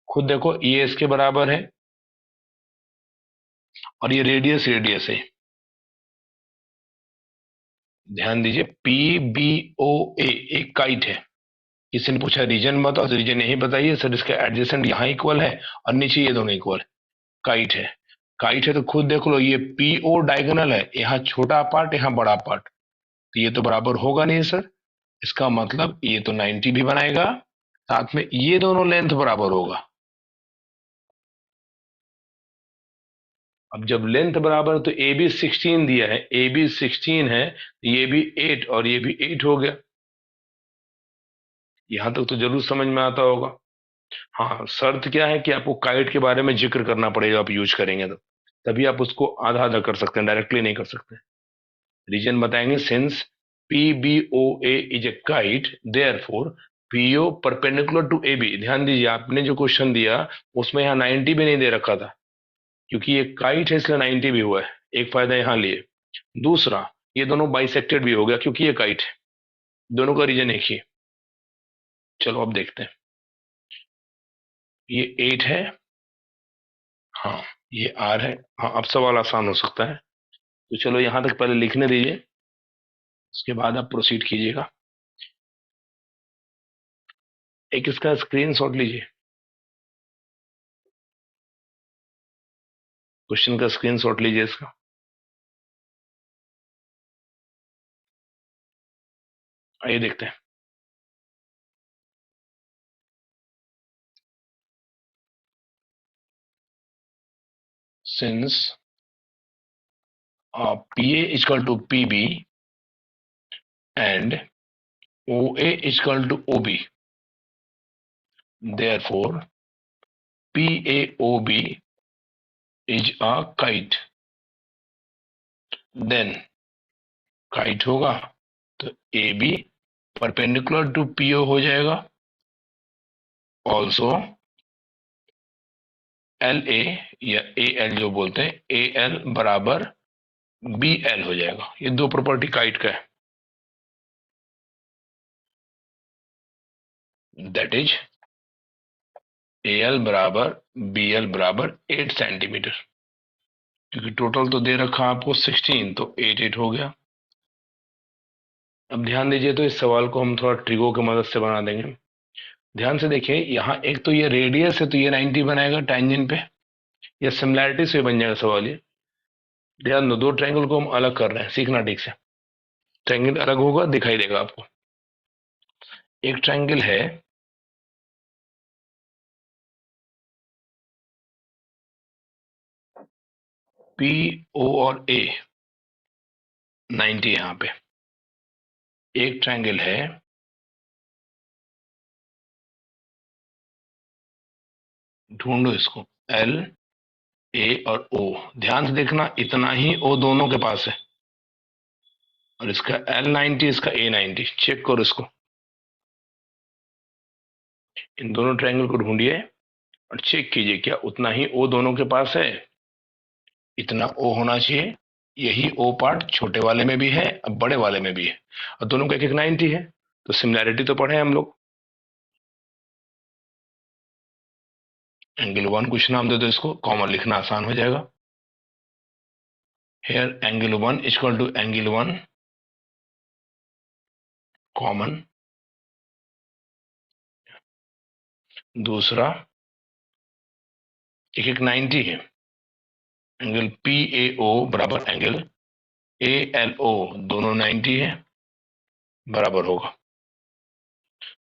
खुद देखो ये इसके बराबर है और ये रेडियस रेडियस है। ध्यान दीजिए, पी बी ओ ए एक काइट है। किसी ने पूछा रीजन बताओ, तो रीजन यही बताइए सर, इसका एडजेसेंट यहाँ इक्वल है और नीचे ये दोनों इक्वल है। काइट है, काइट है तो खुद देख लो, ये पी ओ डायगोनल है, यहाँ छोटा पार्ट यहाँ बड़ा पार्ट, तो ये तो बराबर होगा नहीं सर। इसका मतलब ये तो 90 भी बनाएगा, साथ में ये दोनों लेंथ बराबर होगा। अब जब लेंथ बराबर है तो ए बी 16 दिया है, ए बी 16 है, ये भी 8 और ये भी 8 हो गया। यहां तक तो जरूर समझ में आता होगा। हाँ, शर्त क्या है कि आपको काइट के बारे में जिक्र करना पड़ेगा, आप यूज करेंगे तो तभी आप उसको आधा आधा कर सकते हैं, डायरेक्टली नहीं कर सकते। रीजन बताएंगे, since P B O A is a kite therefore PO perpendicular to A B. ध्यान दीजिए, आपने जो क्वेश्चन दिया उसमें यहाँ 90 भी नहीं दे रखा था, क्योंकि ये काइट है इसलिए 90 भी हुआ है, एक फायदा यहाँ लिए। दूसरा, ये दोनों बाइसेक्टेड भी हो गया क्योंकि ये काइट है। दोनों का रीजन एक ही है। चलो अब देखते हैं, ये 8 है, हाँ ये आर है। हाँ, अब सवाल आसान हो सकता है, तो चलो यहां तक पहले लिखने दीजिए, उसके बाद आप प्रोसीड कीजिएगा। एक इसका स्क्रीनशॉट लीजिए, क्वेश्चन का स्क्रीनशॉट लीजिए इसका। आइए देखते हैं। Since P A equal to P B and O A equal to O B, therefore P A O B is a kite, then kite होगा तो A B perpendicular to PO हो जाएगा, ऑल्सो एल ए या ए एल जो बोलते हैं, ए एल बराबर बी एल हो जाएगा। ये दो प्रॉपर्टी काइट का है, दैट इज ए एल बराबर बी एल बराबर 8 सेंटीमीटर, क्योंकि टोटल तो दे रखा आपको 16, तो 8 8 हो गया। अब ध्यान दीजिए, तो इस सवाल को हम थोड़ा ट्रिगो की मदद से बना देंगे। ध्यान से देखिए, यहाँ एक तो ये रेडियस है तो ये 90 बनाएगा टेंजेंट पे, या सिमिलैरिटी से बन जाएगा सवाल ये। ध्यान दो, दो ट्रायंगल को हम अलग कर रहे हैं, सीखना ठीक से। ट्रायंगल अलग होगा, दिखाई देगा आपको। एक ट्रायंगल है पी ओ और ए, 90 यहाँ पे। एक ट्रायंगल है ढूंढो इसको, एल ए और ओ। ध्यान से देखना, इतना ही ओ दोनों के पास है, और इसका एल 90, इसका ए 90। चेक करो इसको, इन दोनों ट्रायंगल को ढूंढिए और चेक कीजिए क्या उतना ही ओ दोनों के पास है। इतना ओ होना चाहिए, यही ओ पार्ट छोटे वाले में भी है, अब बड़े वाले में भी है, और दोनों का एक एक 90 है, तो सिमिलैरिटी तो पढ़े हम लोग। एंगल वन कुछ नाम दे दो इसको, कॉमन लिखना आसान हो जाएगा। Here angle one equal to angle one common. दूसरा, एक एक 90 है, एंगल पी ए ओ बराबर एंगल ए एल ओ, दोनों 90 है, बराबर होगा।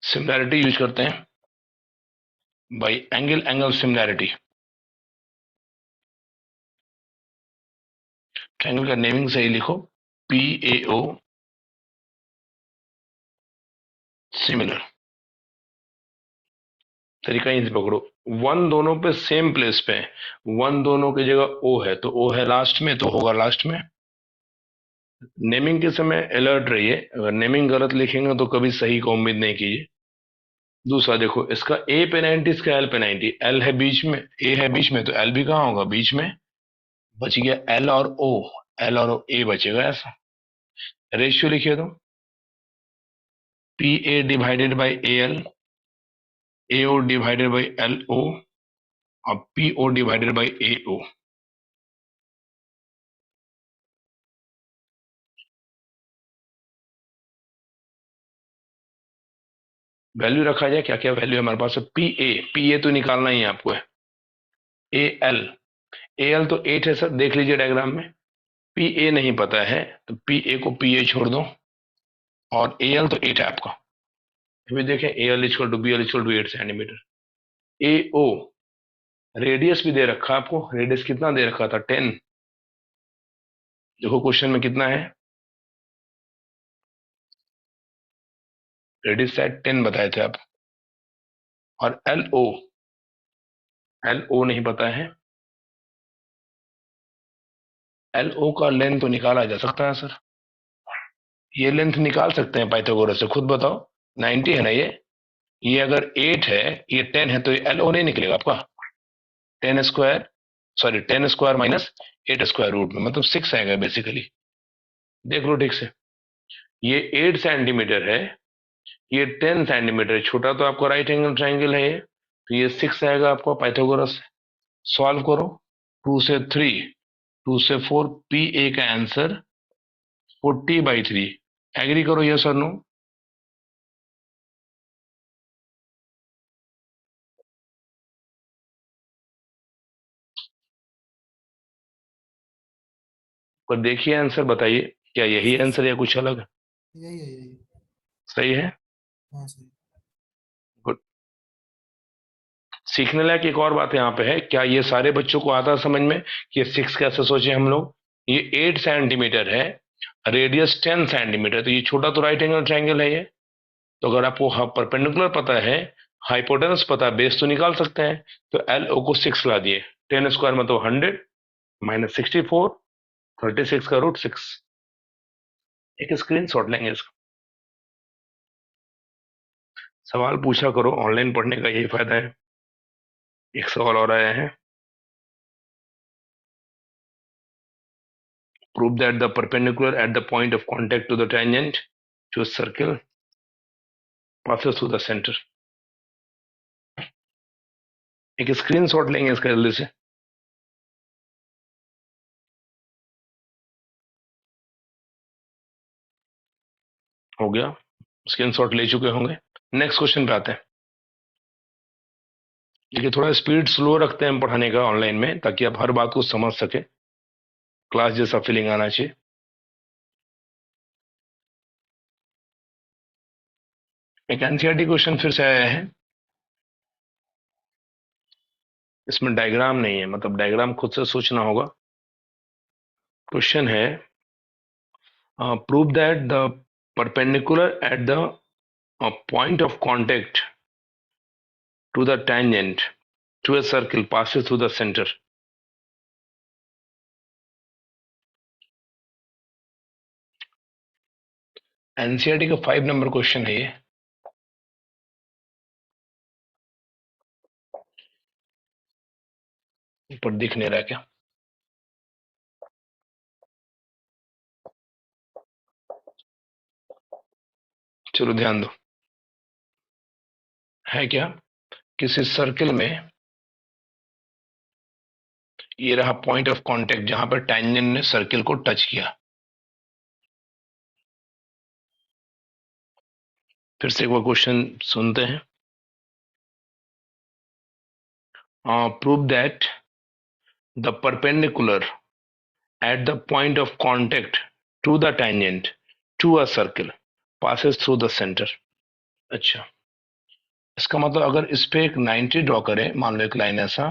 सिमिलैरिटी यूज करते हैं by angle angle similarity. Triangle का नेमिंग सही लिखो, पी ए ओ सिमिलर। तरीका यहीं से पकड़ो, वन दोनों पे सेम प्लेस पे है, वन दोनों की जगह ओ है तो ओ है लास्ट में, तो होगा लास्ट में। नेमिंग के समय अलर्ट रहिए, अगर नेमिंग गलत लिखेंगे तो कभी सही का उम्मीद नहीं कीजिए। दूसरा देखो, इसका ए पे 90, इसका एल पे 90, एल है बीच में, ए है बीच में, तो एल भी कहाँ होगा, बीच में। बच गया एल और ओ, एल और ए बचेगा ऐसा। रेशियो लिखिए तो, P A divided by A L, A O divided by L O, और P O divided by A O. Value रखा जाए, क्या क्या वैल्यू हमारे पास है, पी ए तो निकालना ही है आपको है, ए एल, ए एल तो 8 है सर, देख लीजिए डायग्राम में। पी ए नहीं पता है, तो पी ए को पी ए छोड़ दो, और ए एल तो 8 है आपका। अभी देखें, A L equal to B L equal to 8 centimetre. A O, radius भी दे रखा है आपको, रेडियस कितना दे रखा था, 10। देखो क्वेश्चन में कितना है, रेडियस शायद 10 बताए थे आप। और एल ओ, एल ओ नहीं पता है, एल ओ का लेंथ तो निकाला जा सकता है सर, ये लेंथ निकाल सकते हैं पाइथागोरस से, खुद बताओ। 90 है ना ये अगर 8 है, ये 10 है, तो एल ओ नहीं निकलेगा आपका। 10 square, sorry 10 square minus 8 square root में, मतलब 6 आएगा बेसिकली। देख लो ठीक से, ये 8 सेंटीमीटर है, ये 10 सेंटीमीटर, छोटा तो आपको राइट एंगल ट्राइंगल है ये, तो ये 6 आएगा आपको पाइथागोरस। सॉल्व करो, 2 से 3, 2 से 4, पी ए का आंसर 40/3। एग्री करो, यस और नो। पर देखिए आंसर, बताइए क्या यही आंसर या कुछ अलग है? यही है यही। सही है, हाँ सही। गुड। सीखने लायक एक और बात यहाँ पे है, क्या ये सारे बच्चों को आता है समझ में कि 6 कैसे सोचे हम लोग। ये 8 सेंटीमीटर है, रेडियस 10 सेंटीमीटर, तो ये छोटा तो राइट एंगल ट्राइंगल है ये। तो अगर आपको परपेंडिकुलर पता है, हाइपोटेनस पता है, बेस तो निकाल सकते हैं। तो एल ओ को 6 ला दिए, 10 स्क्वायर मतलब 100, माइनस 64, 36 का रूट 6। एक स्क्रीन शॉट लेंगे इसका। सवाल पूछा करो, ऑनलाइन पढ़ने का यही फायदा है। एक सवाल और आया है, prove that the perpendicular at the point of contact to the tangent to a circle passes through the center। एक स्क्रीनशॉट लेंगे इसका जल्दी से। हो गया, स्क्रीनशॉट ले चुके होंगे। नेक्स्ट क्वेश्चन पे आते हैं। देखिए थोड़ा स्पीड स्लो रखते हैं पढ़ाने का ऑनलाइन में, ताकि आप हर बात को समझ सके, क्लास जैसा फीलिंग आना चाहिए। एक एनसीईआरटी क्वेश्चन फिर से आया है, इसमें डायग्राम नहीं है, मतलब डायग्राम खुद से सोचना होगा। क्वेश्चन है, prove that the perpendicular at the point of contact to the tangent to a circle passes through the center। NCERT का 5 नंबर क्वेश्चन है ये। ऊपर दिख नहीं रहा क्या? चलो ध्यान दो, है क्या, किसी सर्किल में ये रहा पॉइंट ऑफ कांटेक्ट जहां पर टैंजेंट ने सर्किल को टच किया। फिर से एक बार क्वेश्चन सुनते हैं। Prove that the perpendicular at the point of contact to the tangent to a circle passes through the centre. अच्छा, इसका मतलब अगर इस पे एक 90 ड्रॉ करें, मान लो एक लाइन ऐसा,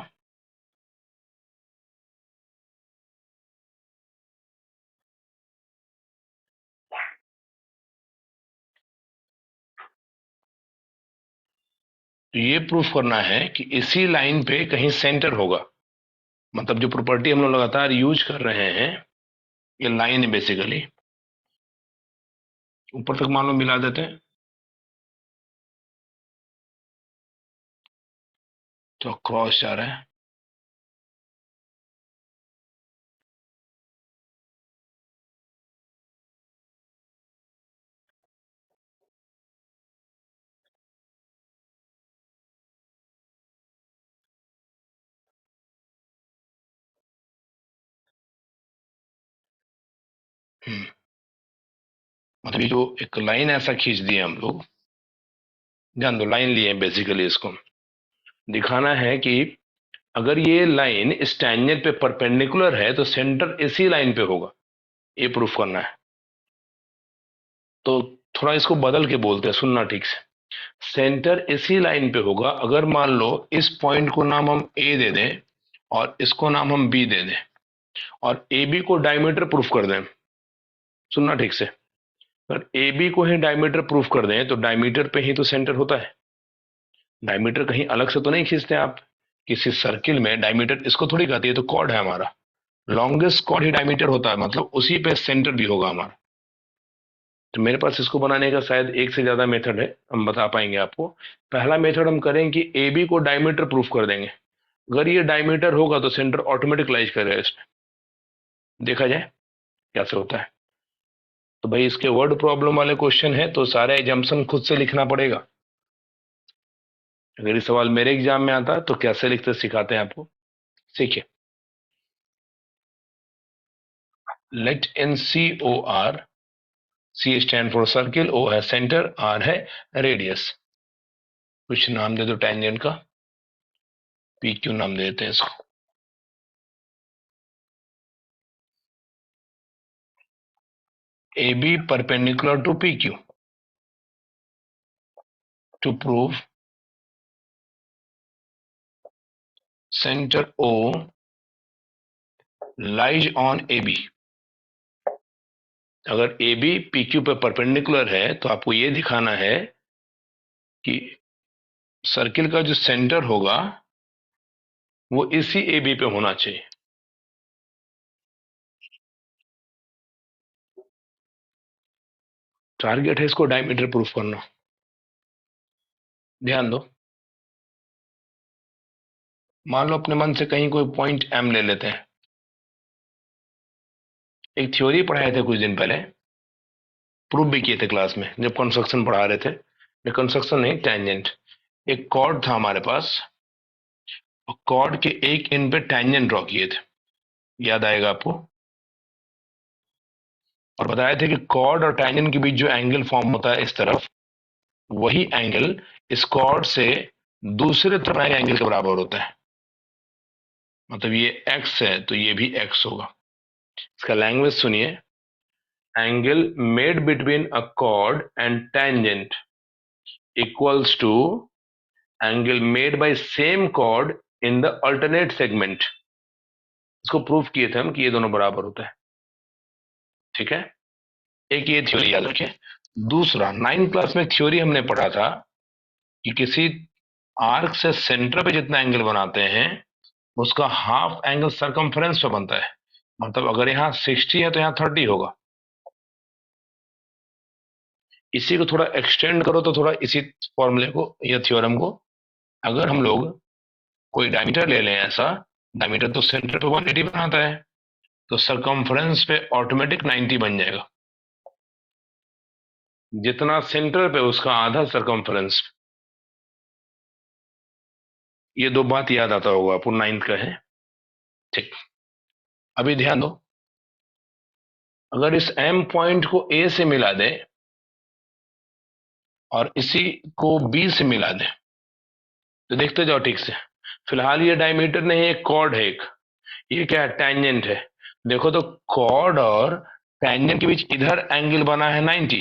तो ये प्रूफ करना है कि इसी लाइन पे कहीं सेंटर होगा। मतलब जो प्रॉपर्टी हम लोग लगातार यूज कर रहे हैं, ये लाइन है बेसिकली, ऊपर तक मान लो मिला देते हैं। तो क्रॉस जा रहा है। हम्म, मतलब ये जो एक लाइन ऐसा खींच दिए हम लोग, ध्यान दो, लाइन लिए बेसिकली इसको दिखाना है कि अगर ये लाइन इस टेंजेंट पे परपेंडिकुलर है तो सेंटर इसी लाइन पे होगा, ये प्रूफ करना है। तो थोड़ा इसको बदल के बोलते हैं, सुनना ठीक से। सेंटर इसी लाइन पे होगा अगर मान लो इस पॉइंट को नाम हम ए दे दें और इसको नाम हम बी दे दें और ए बी को डायमीटर प्रूफ कर दें। सुनना ठीक से, अगर ए बी को ही डायमीटर प्रूफ कर दें तो डायमीटर पे ही तो सेंटर होता है। डायमीटर कहीं अलग से तो नहीं खींचते आप किसी सर्किल में। डायमीटर इसको थोड़ी कहती है, तो कॉर्ड है हमारा, लॉन्गेस्ट कॉर्ड ही डायमीटर होता है, मतलब उसी पे सेंटर भी होगा हमारा। तो मेरे पास इसको बनाने का शायद एक से ज्यादा मेथड है, हम बता पाएंगे आपको। पहला मेथड हम करें कि ए बी को डायमीटर प्रूफ कर देंगे। अगर ये डायमीटर होगा तो सेंटर ऑटोमेटिक लाइज करेगा इसमें। देखा जाए कैसे होता है। तो भाई इसके वर्ड प्रॉब्लम वाले क्वेश्चन है तो सारे एजम्पशन खुद से लिखना पड़ेगा। अगर ये सवाल मेरे एग्जाम में आता है तो कैसे लिखते सिखाते हैं आपको, सीखिए। Let in C O R, C stand for circle, O है सेंटर, आर है रेडियस। कुछ नाम दे दो टेंजेंट का, पी क्यू नाम दे देते हैं इसको। A B perpendicular to P Q to prove center O lies on AB। अगर AB PQ पे परपेंडिकुलर है तो आपको ये दिखाना है कि सर्किल का जो सेंटर होगा वो इसी AB पे होना चाहिए। टारगेट है इसको डायमीटर प्रूफ करना। ध्यान दो, मान लो अपने मन से कहीं कोई पॉइंट M ले लेते हैं। एक थ्योरी पढ़ाए थे कुछ दिन पहले, प्रूफ भी किए थे क्लास में जब कंस्ट्रक्शन पढ़ा रहे थे। कंस्ट्रक्शन नहीं, टेंजेंट। एक कॉर्ड था हमारे पास, कॉर्ड के एक एंड पे टेंजेंट ड्रॉ किए थे, याद आएगा आपको। और बताया था कि कॉर्ड और टेंजेंट के बीच जो एंगल फॉर्म होता है इस तरफ, वही एंगल इस कॉर्ड से दूसरे तरफ के एंगल के बराबर होता है। मतलब ये x है तो ये भी x होगा। इसका लैंग्वेज सुनिए, angle made between a chord and tangent equals to angle made by same chord in the alternate segment. इसको प्रूफ किए थे हम कि ये दोनों बराबर होता है। ठीक है, एक ये थ्योरी याद रखिए। दूसरा, 9th क्लास में थ्योरी हमने पढ़ा था कि किसी आर्क से सेंटर पे जितना एंगल बनाते हैं उसका हाफ एंगल सरकमफ्रेंस पे बनता है। मतलब अगर यहाँ 60 है तो यहाँ 30 होगा। इसी को थोड़ा एक्सटेंड करो तो थोड़ा इसी फॉर्मूले को या थ्योरम को, अगर हम लोग कोई डायमीटर ले लें ऐसा, डायमीटर तो सेंटर पे 180 बनाता है, तो सरकमफ्रेंस पे ऑटोमेटिक 90 बन जाएगा। जितना सेंटर पे उसका आधा सरकमफ्रेंस। ये दो बात याद आता होगा आपको, 9th का है। ठीक, अभी ध्यान दो, अगर इस एम पॉइंट को ए से मिला दे और इसी को बी से मिला दे तो देखते जाओ ठीक से। फिलहाल ये डायमीटर नहीं, एक कॉर्ड है एक, ये क्या है, टेंजेंट है। देखो तो कॉर्ड और टेंजेंट के बीच इधर एंगल बना है 90।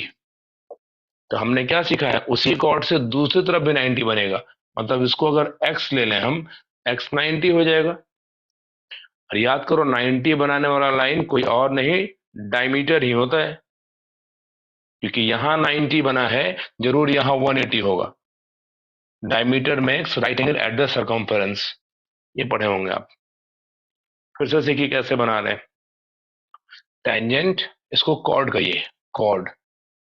तो हमने क्या सीखा है, उसी कॉर्ड से दूसरी तरफ भी 90 बनेगा। मतलब इसको अगर x ले लें हम, x 90 हो जाएगा। और याद करो 90 बनाने वाला लाइन कोई और नहीं, डायमीटर ही होता है। क्योंकि यहां 90 बना है, जरूर यहां 180 होगा। Diameter makes right angle at the circumference, ये पढ़े होंगे आप। फिर से देखिए कैसे बना रहे हैं। टेंजेंट, इसको कॉर्ड कहिए, कॉर्ड,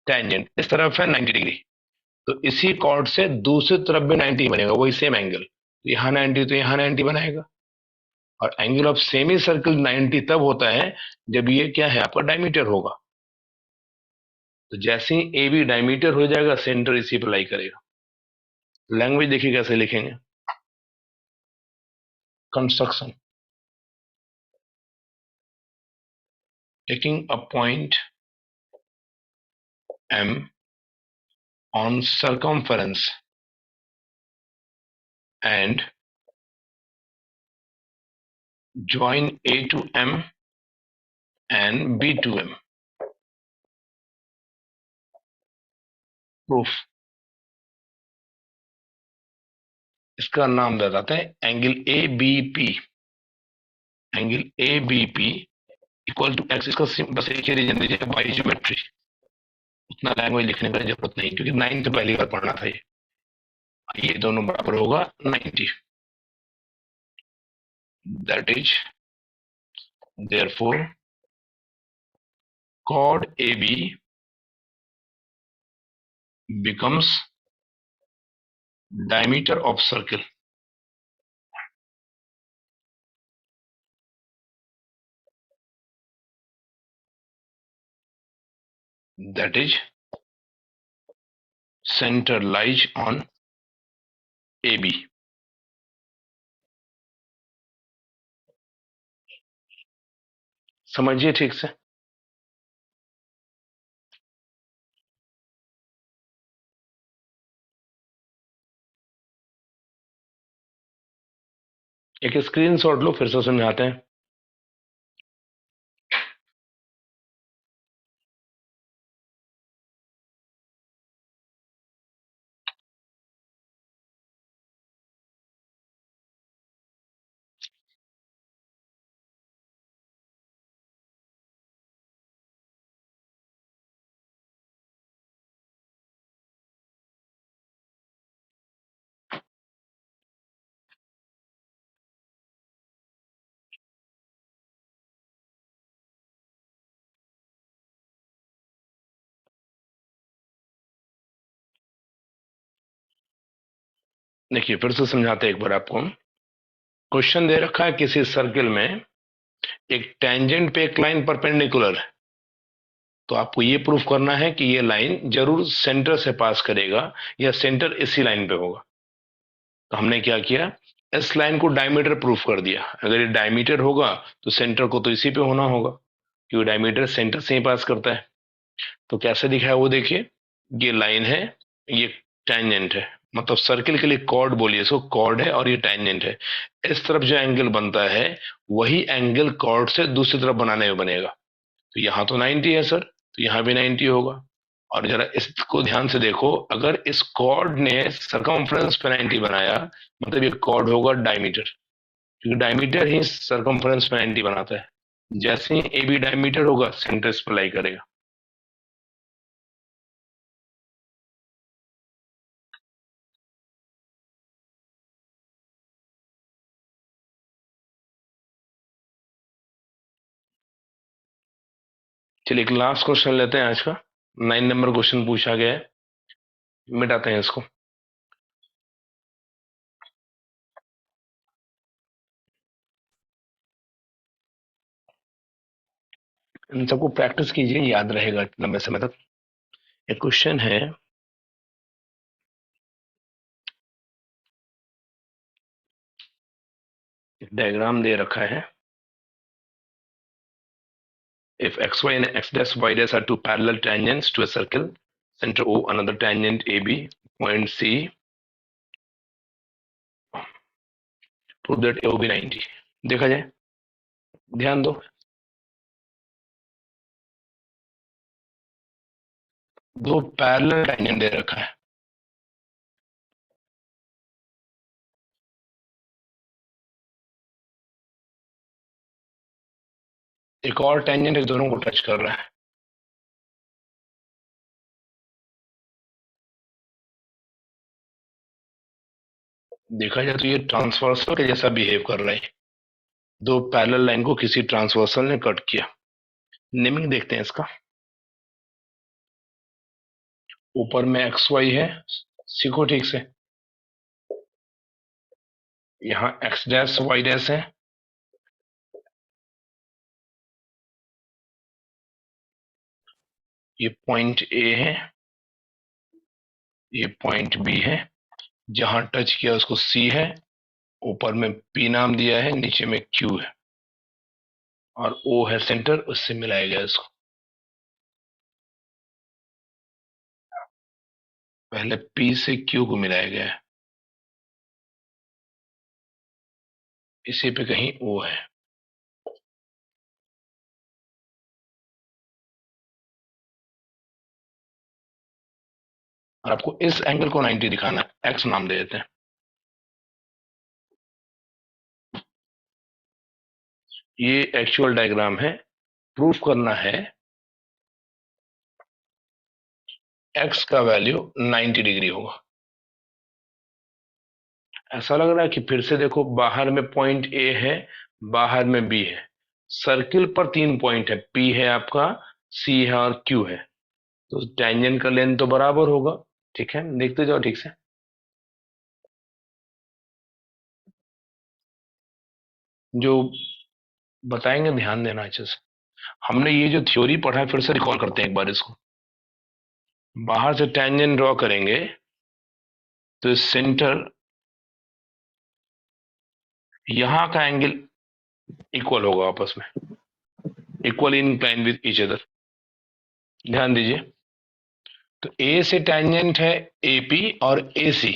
टेंजेंट इस तरफ है 90 डिग्री, तो इसी कॉर्ड से दूसरी तरफ भी 90 बनेगा, वही सेम एंगल। तो यहाँ 90 तो यहाँ 90 बनाएगा। और एंगल ऑफ सेमी सर्कल 90 तब होता है जब ये क्या है आपका डायमीटर होगा। तो जैसे ही ए बी डायमीटर हो जाएगा सेंटर इसी पर लाई करेगा। लैंग्वेज देखिए कैसे लिखेंगे। Construction, taking a point M on circumference and join A to M and B to M. Proof, इसका नाम बताते हैं angle A B P. Angle A B P equal to X. इसका बस एक ही रीजन दीजिए, बाई ज्योमेट्री। उतना लैंग्वेज लिखने का जरूरत नहीं, क्योंकि 9th पहली बार पढ़ना था ये दोनों बराबर होगा 90। That is therefore chord AB becomes diameter of circle। That is center lies on AB। समझिए ठीक से। एक स्क्रीनशॉट लो, फिर से समझाते हैं। देखिए फिर से समझाते हैं एक बार आपको। क्वेश्चन दे रखा है किसी सर्किल में एक टेंजेंट पे एक लाइन परपेंडिकुलर है, तो आपको ये प्रूफ करना है कि ये लाइन जरूर सेंटर से पास करेगा या सेंटर इसी लाइन पे होगा। तो हमने क्या किया, इस लाइन को डायमीटर प्रूफ कर दिया। अगर ये डायमीटर होगा तो सेंटर को तो इसी पे होना होगा, क्योंकि डायमीटर सेंटर से ही पास करता है। तो कैसे दिखा है वो देखिए। ये लाइन है, ये टेंजेंट है, मतलब सर्किल के लिए कॉर्ड बोलिए इसको, कॉर्ड है और ये टेंजेंट है। इस तरफ जो एंगल बनता है वही एंगल कॉर्ड से दूसरी तरफ बनाने में बनेगा। तो यहाँ तो 90 है सर, तो यहाँ भी 90 होगा। और जरा इसको ध्यान से देखो, अगर इस कॉर्ड ने सरकमफ्रेंस पे 90 बनाया, मतलब ये कॉर्ड होगा डायमीटर, क्योंकि डायमीटर ही सरकमफ्रेंस पे 90 बनाता है। जैसे ही ए बी डायमीटर होगा सेंटर इस पर लाई करेगा। चलिए एक लास्ट क्वेश्चन लेते हैं आज का। 9 नंबर क्वेश्चन पूछा गया है, मिटाते हैं इसको। इन सबको प्रैक्टिस कीजिए, याद रहेगा लंबे समय तक। एक क्वेश्चन है, डायग्राम दे रखा है। If xy and x dash y dash are two parallel tangents to a circle, center O, another tangent AB, point C, prove that A be 90। देखा जाए, ध्यान दो। दो पैरेलल टेंजेंट दे रखा है, एक और टेंजेंट है दोनों को टच कर रहा है। देखा जाए तो ये ट्रांसवर्सल के जैसा बिहेव कर रहा है। दो पैरेलल लाइन को किसी ट्रांसवर्सल ने कट किया। नेमिंग देखते हैं इसका। ऊपर में एक्स वाई है, सीखो ठीक से। यहाँ एक्स डैश वाई डैश है, ये पॉइंट ए है, ये पॉइंट बी है, जहां टच किया उसको सी है, ऊपर में पी नाम दिया है, नीचे में क्यू है, और ओ है सेंटर, उससे मिलाया गया इसको। पहले पी से क्यू को मिलाया गया है, इसी पे कहीं ओ है। और आपको इस एंगल को 90 दिखाना है, एक्स नाम दे देते हैं। ये एक्चुअल डायग्राम है, प्रूफ करना है एक्स का वैल्यू 90 डिग्री होगा। ऐसा लग रहा है कि फिर से देखो, बाहर में पॉइंट ए है, बाहर में बी है, सर्किल पर 3 पॉइंट है, पी है आपका, सी है और क्यू है, तो टेंजेंट का लेंथ तो बराबर होगा। ठीक है, देखते जाओ ठीक से। जो बताएंगे ध्यान देना अच्छे से। हमने ये जो थ्योरी पढ़ा है, फिर से रिकॉल करते हैं एक बार इसको। बाहर से टेंजेंट ड्रॉ करेंगे तो सेंटर, यहां का एंगल इक्वल होगा आपस में, equal incline with each other. ध्यान दीजिए, तो ए से टेंजेंट है एपी और एसी,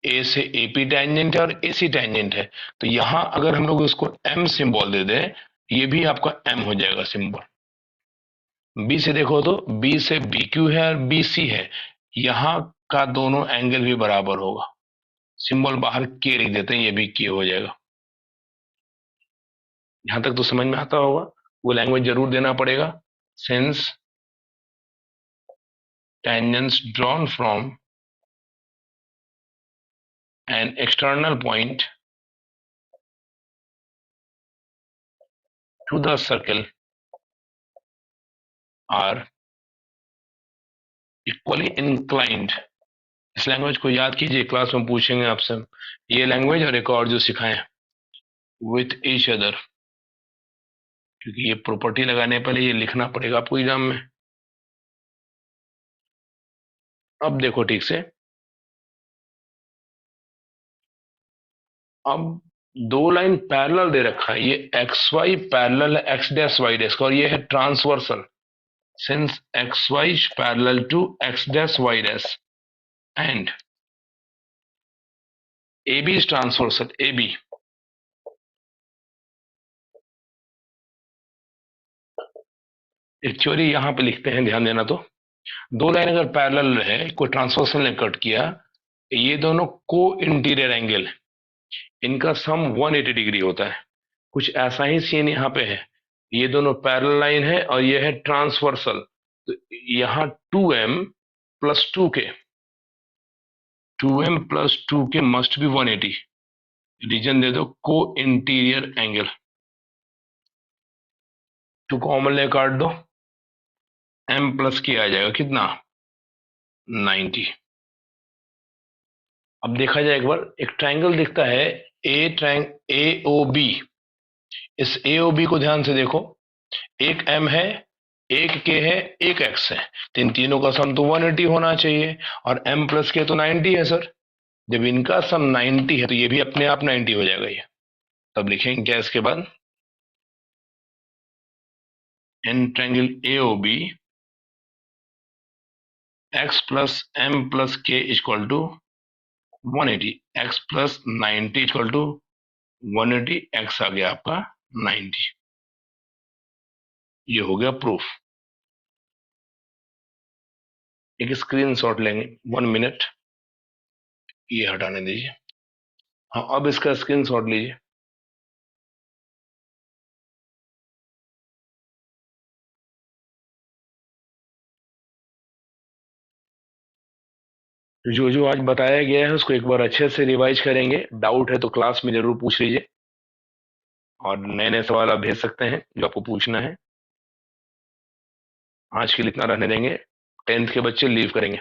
ए से एपी टेंजेंट है और एसी टेंजेंट है, तो यहां अगर हम लोग इसको एम सिंबल दे दें, ये भी आपका एम हो जाएगा सिंबल। बी से देखो तो बी से बी क्यू है और बी सी है, यहां का दोनों एंगल भी बराबर होगा, सिंबल बाहर के लिख देते हैं, ये भी के हो जाएगा। यहां तक तो समझ में आता होगा, वो लैंग्वेज जरूर देना पड़ेगा। Since tangents drawn from an external point to the circle are equally inclined। इस लैंग्वेज को याद कीजिए, क्लास में पूछेंगे आपसे ये लैंग्वेज और एक और जो सिखाएं, विथ ईच अदर, क्योंकि ये प्रॉपर्टी लगाने पहले ये लिखना पड़ेगा आपको एग्जाम में। अब देखो ठीक से, अब दो लाइन पैरेलल दे रखा है, ये एक्स वाई पैरेलल है एक्स डैश वाई डैश का, और ये है transversal, since X Y parallel to X dash Y dash and A B is transversal A B. एक थ्योरी यहां पे लिखते हैं, ध्यान देना। तो दो लाइन अगर पैरेलल रहे, कोई ट्रांसवर्सल ने कट किया, ये दोनों को इंटीरियर एंगल, इनका सम 180 डिग्री होता है। कुछ ऐसा ही सीन यहाँ पे है, ये दोनों पैरेलल लाइन है और ये है ट्रांसवर्सल, तो यहाँ 2m plus 2k, 2m plus 2k मस्ट बी 180। रीजन दे दो को इंटीरियर एंगल, टू कॉमन ले काट दो, m प्लस के आ जाएगा कितना, 90। अब देखा जाए एक बार, एक ट्रायंगल दिखता है ए ओ बी, इस ए ओ बी को ध्यान से देखो, एक m है, एक के है, एक x है, तो इन तीनों का सम तो 180 होना चाहिए, और m प्लस के तो 90 है सर। जब इनका सम 90 है तो ये भी अपने आप 90 हो जाएगा ये। तब लिखेंगे क्या इसके बाद, in triangle A O B X plus m plus K equal to 180, x plus 90 equal to 180, x आ गया आपका 90। ये हो गया प्रूफ। एक स्क्रीनशॉट लेंगे, 1 मिनट, ये हटाने दीजिए। हाँ, अब इसका स्क्रीनशॉट लीजिए। जो जो आज बताया गया है उसको एक बार अच्छे से रिवाइज करेंगे, डाउट है तो क्लास में जरूर पूछ लीजिए, और नए नए सवाल आप भेज सकते हैं जो आपको पूछना है। आज के लिए इतना रहने देंगे, 10th के बच्चे लीव करेंगे।